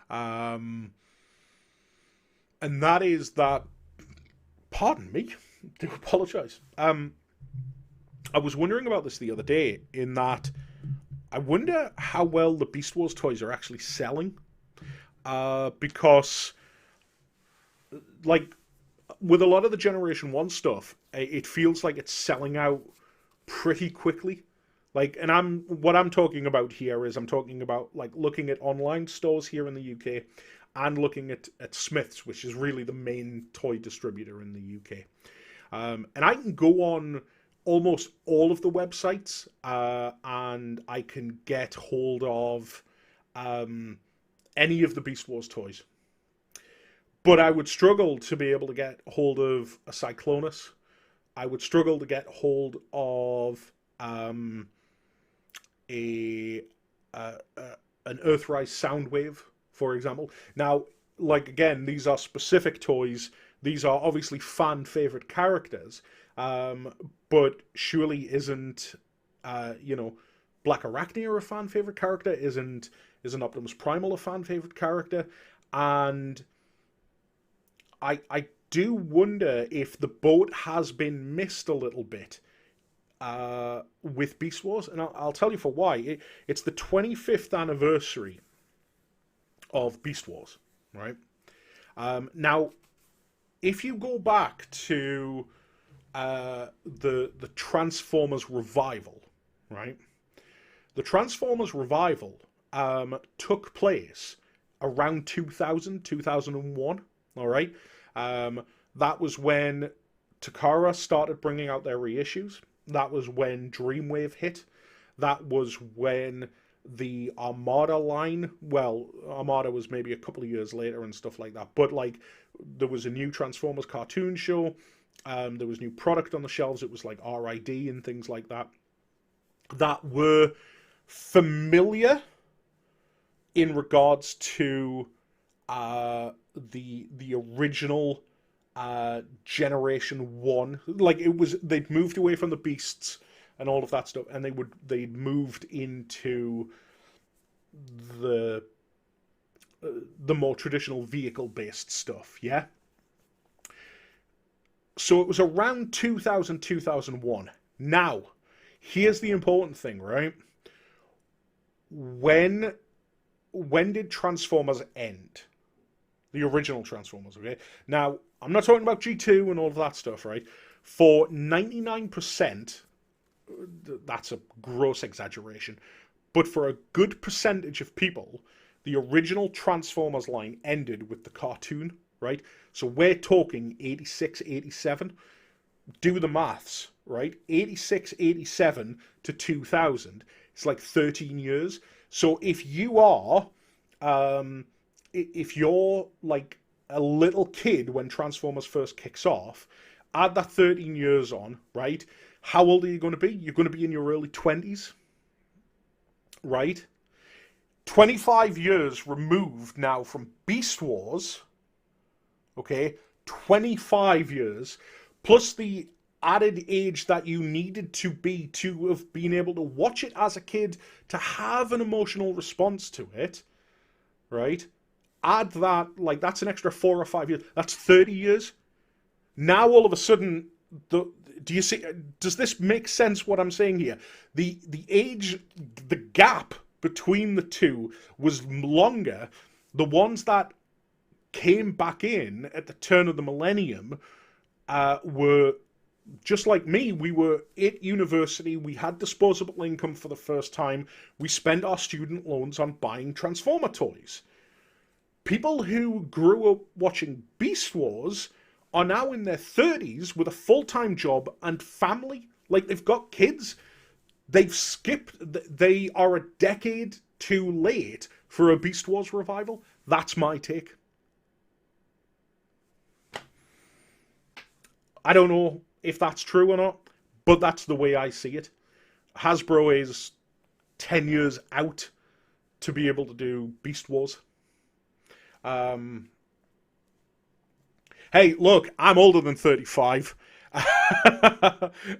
um, and that is that. Pardon me. I do apologise. I was wondering about this the other day, in that I wonder how well the Beast Wars toys are actually selling. Because, like, with a lot of the Generation 1 stuff, it feels like it's selling out pretty quickly. Like, and what I'm talking about here is I'm talking about, like, looking at online stores here in the UK and looking at Smiths, which is really the main toy distributor in the UK. And I can go on almost all of the websites, and I can get hold of any of the Beast Wars toys. But I would struggle to be able to get hold of a Cyclonus. I would struggle to get hold of a, a an Earthrise Soundwave, for example. Now, like again, these are specific toys. These are obviously fan favorite characters, but surely isn't Black Arachnia a fan favorite character? Isn't Optimus Primal a fan favorite character? And I do wonder if the boat has been missed a little bit with Beast Wars, and I'll tell you for why. It's the 25th anniversary of Beast Wars, right? Now, if you go back to the Transformers revival, right? The Transformers revival took place around 2000, 2001, all right? That was when Takara started bringing out their reissues. That was when Dreamwave hit. That was when the Armada line, well, Armada was maybe a couple of years later and stuff like that, but like there was a new Transformers cartoon show. There was new product on the shelves. It was like RID and things like that that were familiar in regards to the original Generation 1. Like it was, they'd moved away from the Beasts and all of that stuff, and they'd moved into the more traditional vehicle based stuff. Yeah. So it was around 2000, 2001. Now, here's the important thing, right? When did Transformers end? The original Transformers, okay? Now, I'm not talking about G2 and all of that stuff, right? For 99%, that's a gross exaggeration, but for a good percentage of people, the original Transformers line ended with the cartoon, right? So we're talking 86, 87. Do the maths, right? 86, 87 to 2000. It's like 13 years. So if you're like a little kid when Transformers first kicks off, add that 13 years on, right? How old are you going to be? You're going to be in your early 20s, right? 25 years removed now from Beast Wars, okay? 25 years, plus the added age that you needed to have been able to watch it as a kid, to have an emotional response to it, right? Add that, like, that's an extra 4 or 5 years. That's 30 years. Now, all of a sudden, do you see, does this make sense what I'm saying here? The age, the gap between the two was longer. The ones that came back in at the turn of the millennium were just like me. We were at university, we had disposable income for the first time, we spent our student loans on buying Transformer toys. People who grew up watching Beast Wars are now in their 30s with a full-time job and family. Like, they've got kids. They've skipped, they are a decade too late for a Beast Wars revival. That's my take. I don't know if that's true or not, but that's the way I see it. Hasbro is 10 years out to be able to do Beast Wars. Hey, look, I'm older than 35.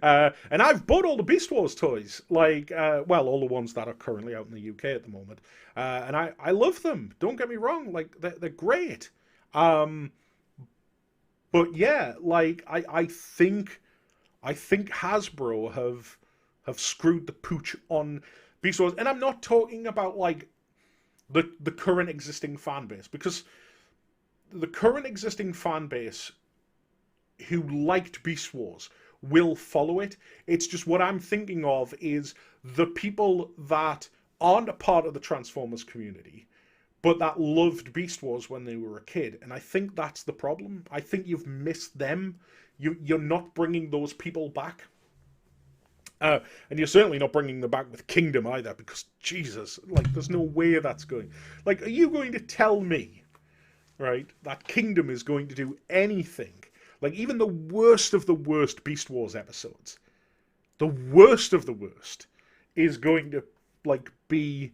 And I've bought all the Beast Wars toys, like, well, all the ones that are currently out in the UK at the moment. And I love them. Don't get me wrong, like, they're great. But yeah, like, I think Hasbro have screwed the pooch on Beast Wars. And I'm not talking about, like, the current existing fan base, because the current existing fan base who liked Beast Wars will follow it. It's just what I'm thinking of is the people that aren't a part of the Transformers community, but that loved Beast Wars when they were a kid. And I think that's the problem. I think you've missed them. You're not bringing those people back. And you're certainly not bringing them back with Kingdom either, because, Jesus, like, there's no way that's going. Like, are you going to tell me, right, that Kingdom is going to do anything? Like, even the worst of the worst Beast Wars episodes, the worst of the worst, is going to, like, be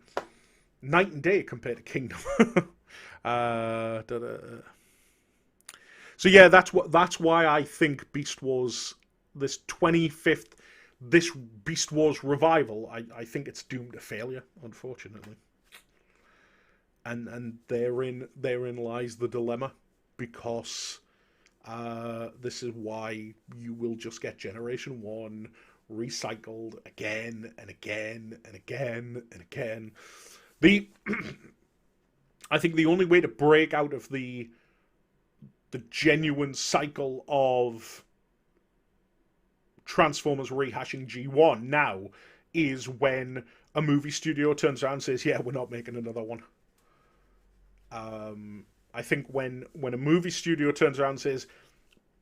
night and day compared to Kingdom. So yeah, that's why I think Beast Wars, this 25th, this Beast Wars revival, I think it's doomed to failure, unfortunately. And therein lies the dilemma, because this is why you will just get Generation 1 recycled again and again and again and again. I think the only way to break out of the genuine cycle of Transformers rehashing G1 now is when a movie studio turns around and says, yeah, we're not making another one. I think when a movie studio turns around and says,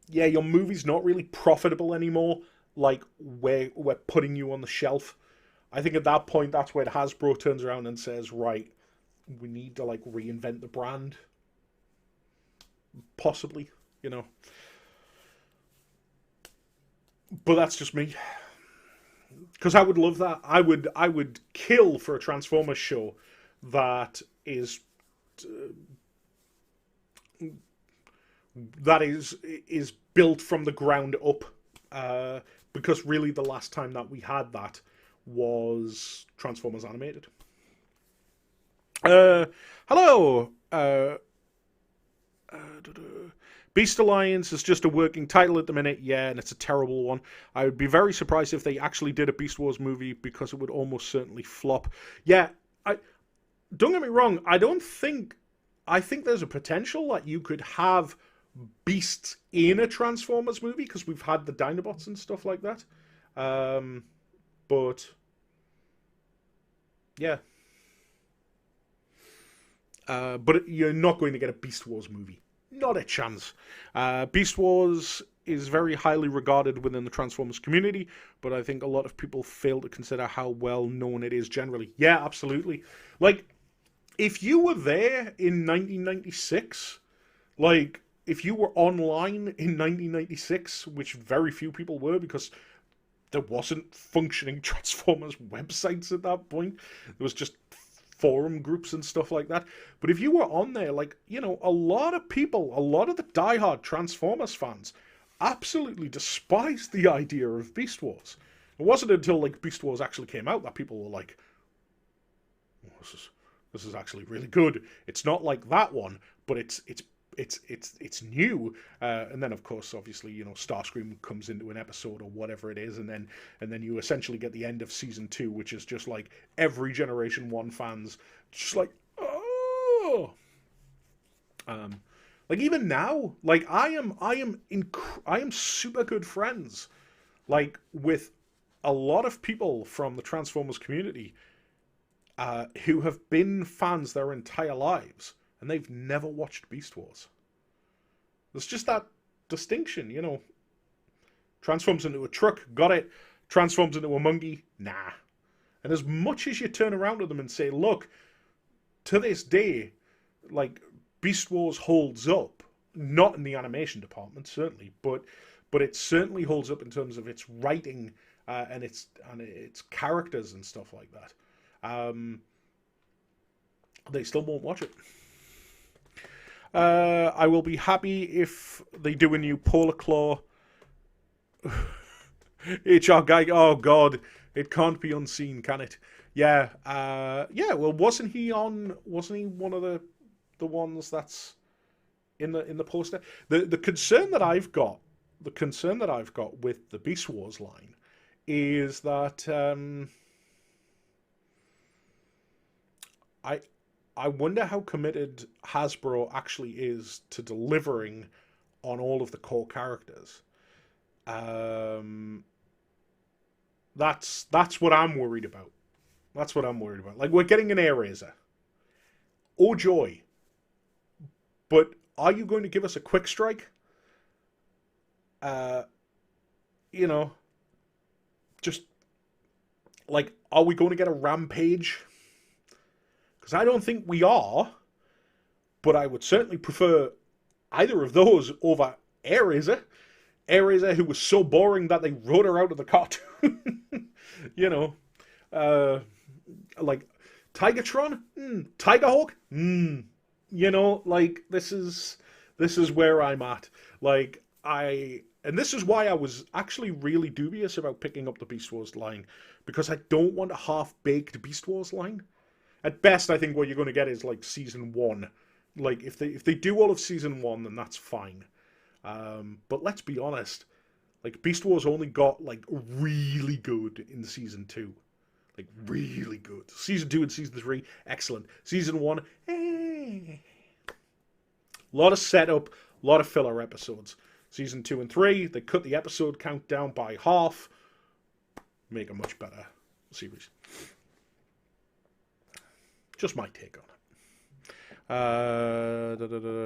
yeah, your movie's not really profitable anymore, like, we're putting you on the shelf, I think at that point, that's when Hasbro turns around and says, right, we need to, like, reinvent the brand. Possibly, you know. But that's just me. Because I would love that. I would kill for a Transformers show that is built from the ground up. Because really the last time that we had that was Transformers Animated. Hello. Beast Alliance is just a working title at the minute, yeah, and it's a terrible one. I would be very surprised if they actually did a Beast Wars movie because it would almost certainly flop. Yeah, don't get me wrong, I think there's a potential that you could have Beasts in a Transformers movie because we've had the Dinobots and stuff like that. But yeah. But you're not going to get a Beast Wars movie. Not a chance. Beast Wars is very highly regarded within the Transformers community, but I think a lot of people fail to consider how well known it is generally. Yeah, absolutely. Like, if you were there in 1996, like, if you were online in 1996, which very few people were because there wasn't functioning Transformers websites at that point, there was just forum groups and stuff like that. But if you were on there, like, you know, a lot of people, a lot of the diehard Transformers fans absolutely despised the idea of Beast Wars. It wasn't until, like, Beast Wars actually came out that people were like, oh, this is actually really good. It's not like that one, but it's new. And then, of course, obviously, you know, Starscream comes into an episode or whatever it is, and then you essentially get the end of season 2, which is just like every Generation 1 fans just like, oh. Like, even now, like, I am super good friends, like, with a lot of people from the Transformers community who have been fans their entire lives, and they've never watched Beast Wars. There's just that distinction, you know. Transforms into a truck, got it. Transforms into a monkey, nah. And as much as you turn around to them and say, look, to this day, like, Beast Wars holds up, not in the animation department, certainly, but it certainly holds up in terms of its writing and its characters and stuff like that. They still won't watch it. I will be happy if they do a new Polar Claw. HR guy, oh god, it can't be unseen, can it? Yeah, yeah. Well, wasn't he one of the ones that's in the poster? The concern that I've got with the Beast Wars line is that I wonder how committed Hasbro actually is to delivering on all of the core characters. That's what I'm worried about. That's what I'm worried about. Like, we're getting an Airazor. Oh joy. But are you going to give us a Quick Strike? You know, just like, are we going to get a Rampage? Because I don't think we are, but I would certainly prefer either of those over Airazor. Airazor, who was so boring that they wrote her out of the cartoon. You know, like Tigatron, Tigerhawk, you know, like this is where I'm at. Like, and this is why I was actually really dubious about picking up the Beast Wars line, because I don't want a half-baked Beast Wars line. At best, I think what you're going to get is like season 1. Like, if they do all of season 1, then that's fine. But let's be honest, like, Beast Wars only got like really good in season 2. Like, really good. Season 2 and season 3, excellent. Season 1, A lot of setup, a lot of filler episodes. Season 2 and 3, they cut the episode count down by half, make a much better series. Just my take on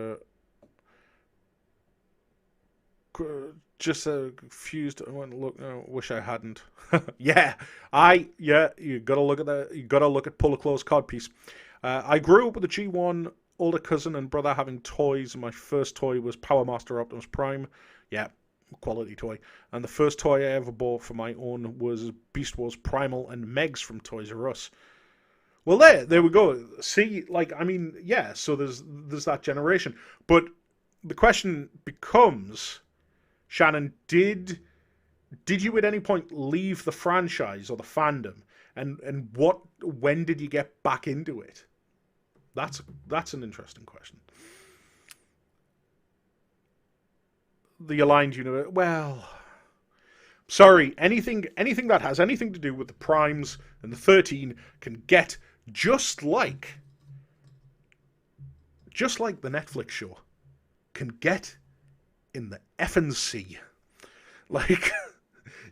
it. Just confused. I went to look. I wish I hadn't. Yeah, you gotta look at that. You gotta look at Pull a Close card piece. I grew up with a G1 older cousin and brother having toys. My first toy was Power Master Optimus Prime. Yeah, quality toy. And the first toy I ever bought for my own was Beast Wars Primal and Megs from Toys R Us. Well, there we go. See, like, I mean, yeah. So there's that generation, but the question becomes, Shannon, did you at any point leave the franchise or the fandom, and when did you get back into it? That's an interesting question. The Aligned Universe. Well, sorry, anything that has anything to do with the Primes and the 13 can get just like the Netflix show can get in the effing sea. Like,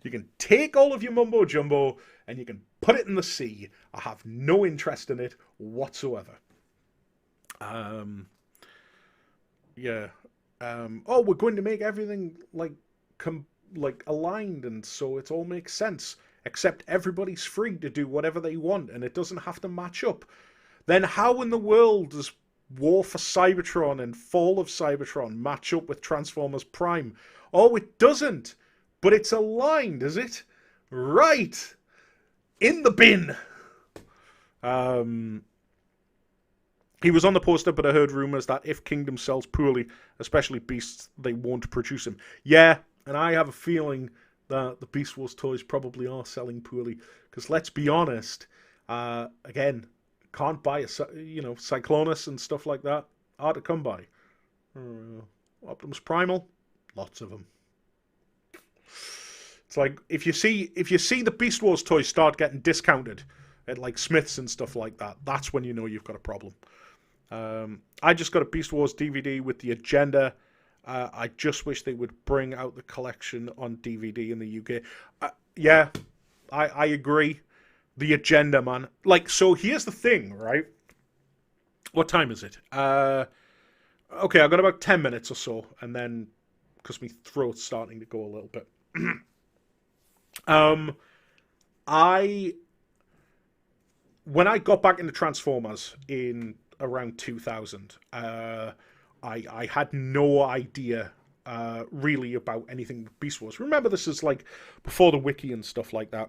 you can take all of your mumbo jumbo and you can put it in the sea. I have no interest in it whatsoever. Yeah. Oh, we're going to make everything like aligned, and so it all makes sense. Except everybody's free to do whatever they want, and it doesn't have to match up. Then how in the world does War for Cybertron and Fall of Cybertron match up with Transformers Prime? Oh, it doesn't. But it's aligned, is it? Right. In the bin. He was on the poster, but I heard rumours that if Kingdom sells poorly, especially Beasts, they won't produce him. Yeah, and I have a feeling that the Beast Wars toys probably are selling poorly. Because let's be honest, again, can't buy Cyclonus and stuff like that. Hard to come by. Optimus Primal, lots of them. It's like if you see the Beast Wars toys start getting discounted at like Smiths and stuff like that, that's when you know you've got a problem. I just got a Beast Wars DVD with the Agenda. I just wish they would bring out the collection on DVD in the UK. Yeah, I agree. The Agenda, man. Like, so here's the thing, right? What time is it? Okay, I've got about 10 minutes or so, and then, because my throat's starting to go a little bit. When I got back into Transformers in around 2000, I had no idea really about anything Beast Wars. Remember, this is like before the wiki and stuff like that.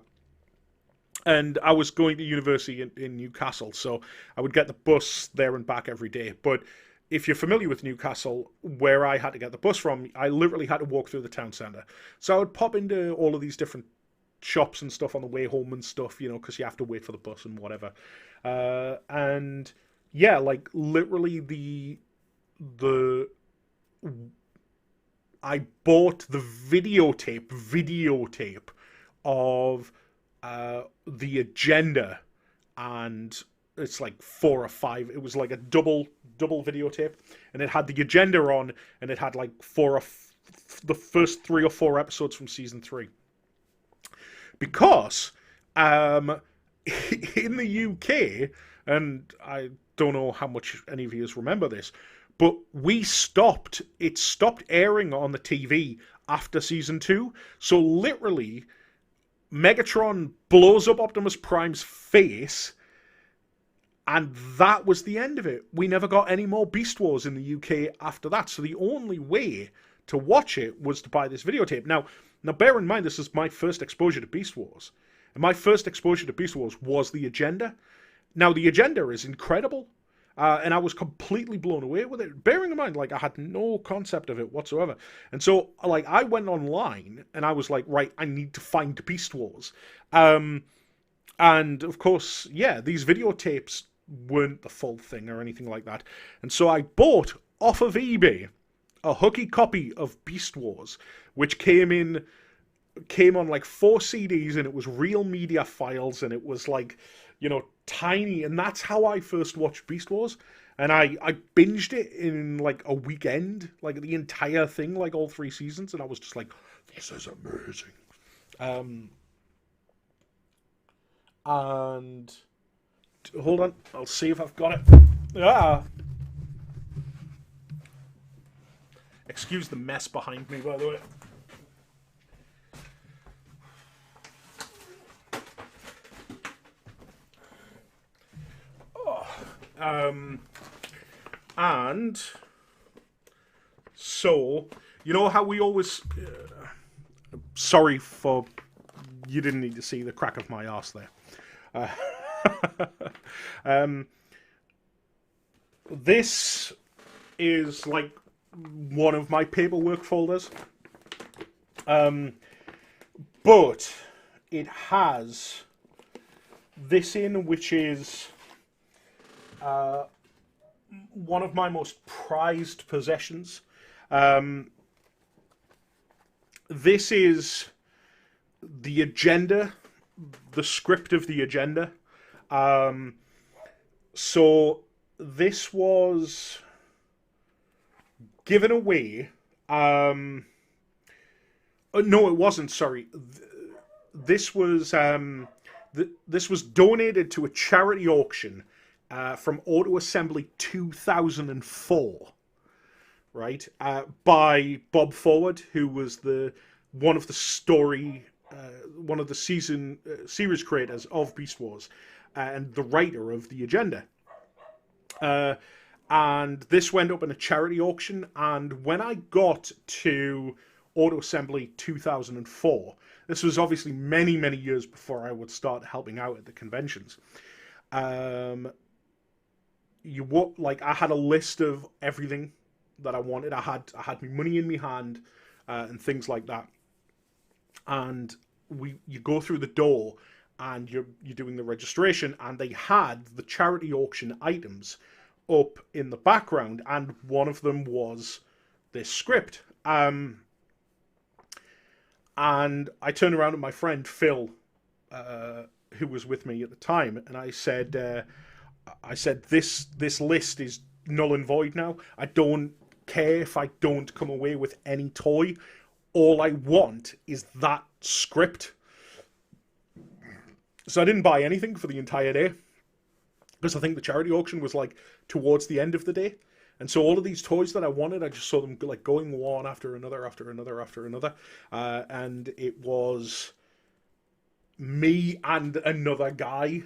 And I was going to university in Newcastle, so I would get the bus there and back every day. But if you're familiar with Newcastle, where I had to get the bus from, I literally had to walk through the town centre. So I would pop into all of these different shops and stuff on the way home and stuff, you know, because you have to wait for the bus and whatever. And yeah, like literally I bought the videotape of the Agenda, and it's like 4 or 5. It was like a double videotape, and it had the Agenda on, and it had like the first 3 or 4 episodes from season 3. Because in the UK, and I don't know how much any of you remember this, but it stopped airing on the TV after season 2. So literally, Megatron blows up Optimus Prime's face, and that was the end of it. We never got any more Beast Wars in the UK after that. So the only way to watch it was to buy this videotape. Now bear in mind, this is my first exposure to Beast Wars. And my first exposure to Beast Wars was the Agenda. Now, the Agenda is incredible. And I was completely blown away with it. Bearing in mind, like, I had no concept of it whatsoever. And so, like, I went online and I was like, right, I need to find Beast Wars. And, of course, yeah, these videotapes weren't the full thing or anything like that. And so I bought off of eBay a hooky copy of Beast Wars, which came on like 4 CDs, and it was real media files, and it was like, you know, tiny. And that's how I first watched Beast Wars. and I binged it in like a weekend, like the entire thing, like all 3 seasons, and I was just like, this is amazing. Um, and hold on, I'll see if I've got it. Ah, excuse the mess behind me, by the way. Um, and so, you know how we always. Sorry for. You didn't need to see the crack of my arse there. Um, this is like one of my paperwork folders. But it has this in, which is one of my most prized possessions. This is the agenda, the script of the agenda. So this was given away. No, it wasn't. Sorry, this was this was donated to a charity auction from Auto Assembly 2004, right? By Bob Forward, who was the one of the one of the series creators of Beast Wars, and the writer of the agenda. And this went up in a charity auction, and when I got to Auto Assembly 2004, this was obviously many, many years before I would start helping out at the conventions. I had a list of everything that I wanted. I had my money in my hand, and things like that. And you go through the door, and you're doing the registration, and they had the charity auction items up in the background, and one of them was this script. And I turned around to my friend Phil, who was with me at the time, and I said, this list is null and void now. I don't care if I don't come away with any toy. All I want is that script. So I didn't buy anything for the entire day, because I think the charity auction was like towards the end of the day. And so all of these toys that I wanted, I just saw them like going one after another, after another, after another. And it was me and another guy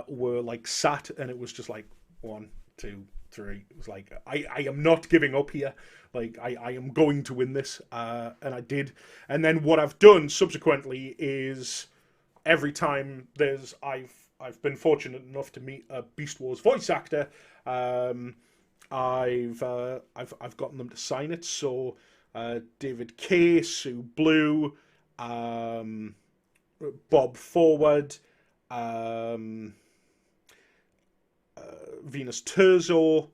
were like sat, and it was just like 1, 2, 3. It was like, I am not giving up here. Like, I am going to win this. And I did. And then what I've done subsequently is every time I've been fortunate enough to meet a Beast Wars voice actor, I've gotten them to sign it. So David K, Sue Blue, Bob Forward, Venus Terzo,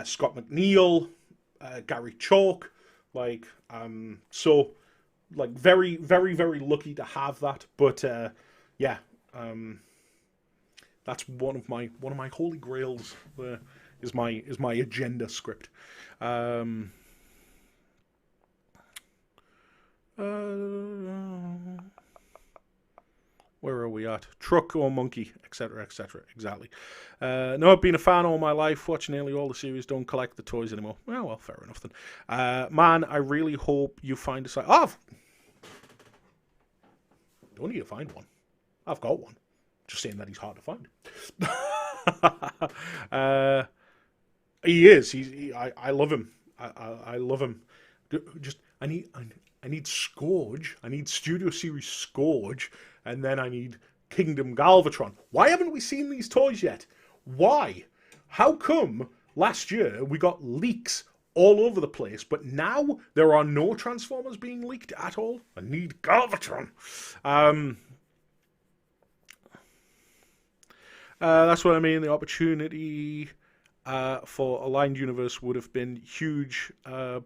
Scott McNeil, Gary Chalk, so very, very, very lucky to have that. But yeah, that's one of my holy grails. Is my agenda script. Where are we at? Truck or monkey, etc., etc. Exactly. No, I've been a fan all my life. Watch nearly all the series. Don't collect the toys anymore. Well, fair enough then. Man, I really hope you find a site. Oh, don't need to find one. I've got one. Just saying that he's hard to find. He is. I love him. I love him. Just I need Scourge. I need Studio Series Scourge, and then I need Kingdom Galvatron. Why haven't we seen these toys yet? Why? How come last year we got leaks all over the place, but now there are no Transformers being leaked at all? I need Galvatron. That's what I mean. The opportunity for Aligned Universe would have been huge. But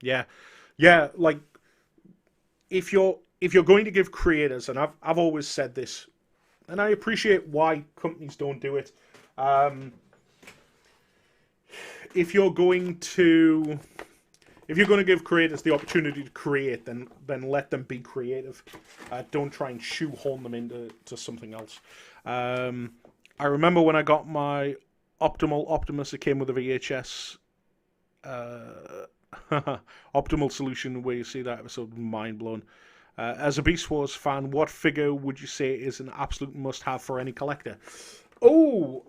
yeah, like if you're going to give creators, and I've always said this, and I appreciate why companies don't do it. if you're going to give creators the opportunity to create, then let them be creative. Don't try and shoehorn them into something else. I remember when I got my Optimal Optimus, it came with a VHS Optimal Solution, where you see that episode, mind blown. As a Beast Wars fan, what figure would you say is an absolute must-have for any collector? Like,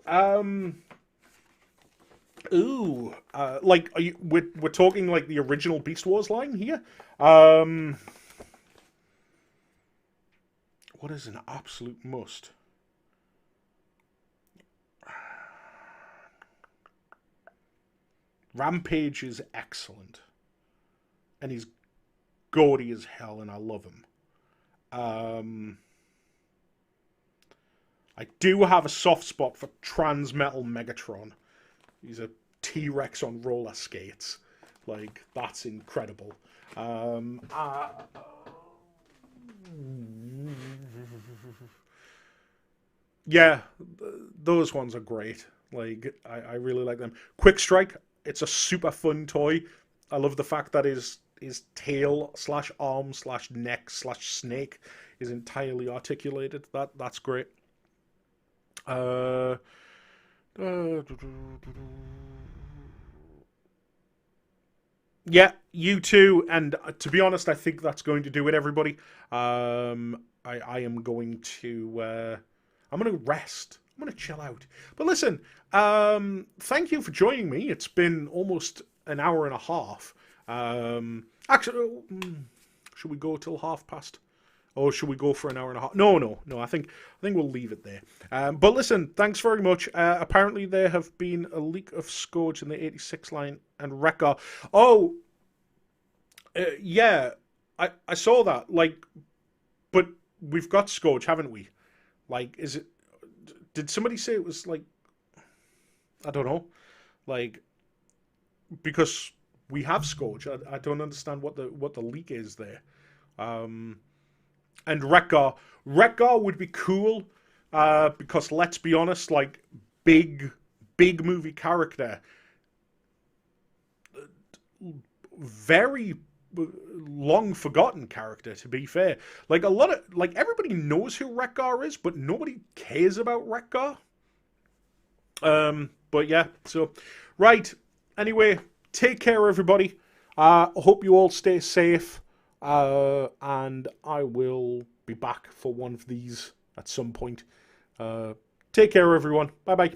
we're talking like the original Beast Wars line here. What is an absolute must? Rampage is excellent, and he's gaudy as hell, and I love him. I do have a soft spot for Transmetal Megatron. He's a T-Rex on roller skates. Like, that's incredible. Yeah, those ones are great. Like, I really like them. Quick Strike, it's a super fun toy. I love the fact that his tail / arm / neck / snake is entirely articulated. That's great. Yeah, you too. And to be honest, I think that's going to do it, everybody. I am going to I'm going to rest. I'm going to chill out. But listen, thank you for joining me. It's been almost an hour and a half. Actually, should we go till past? Or should we go for an hour and a half? No. I think we'll leave it there. But listen, thanks very much. Apparently there have been a leak of Scourge in the 86 line and Wreck-Gar. Oh, yeah, I saw that. Like, but we've got Scourge, haven't we? Like, is it? Did somebody say it was like? I don't know. Like, because we have Scourge. I don't understand what the leak is there. And Wreck-Gar would be cool, because let's be honest, like, big movie character, very long forgotten character, to be fair. Like, everybody knows who Wreck-Gar is, but nobody cares about Wreck-Gar. But yeah, so right. Anyway, take care, everybody. Hope you all stay safe. And I will be back for one of these at some point. Take care, everyone. Bye-bye.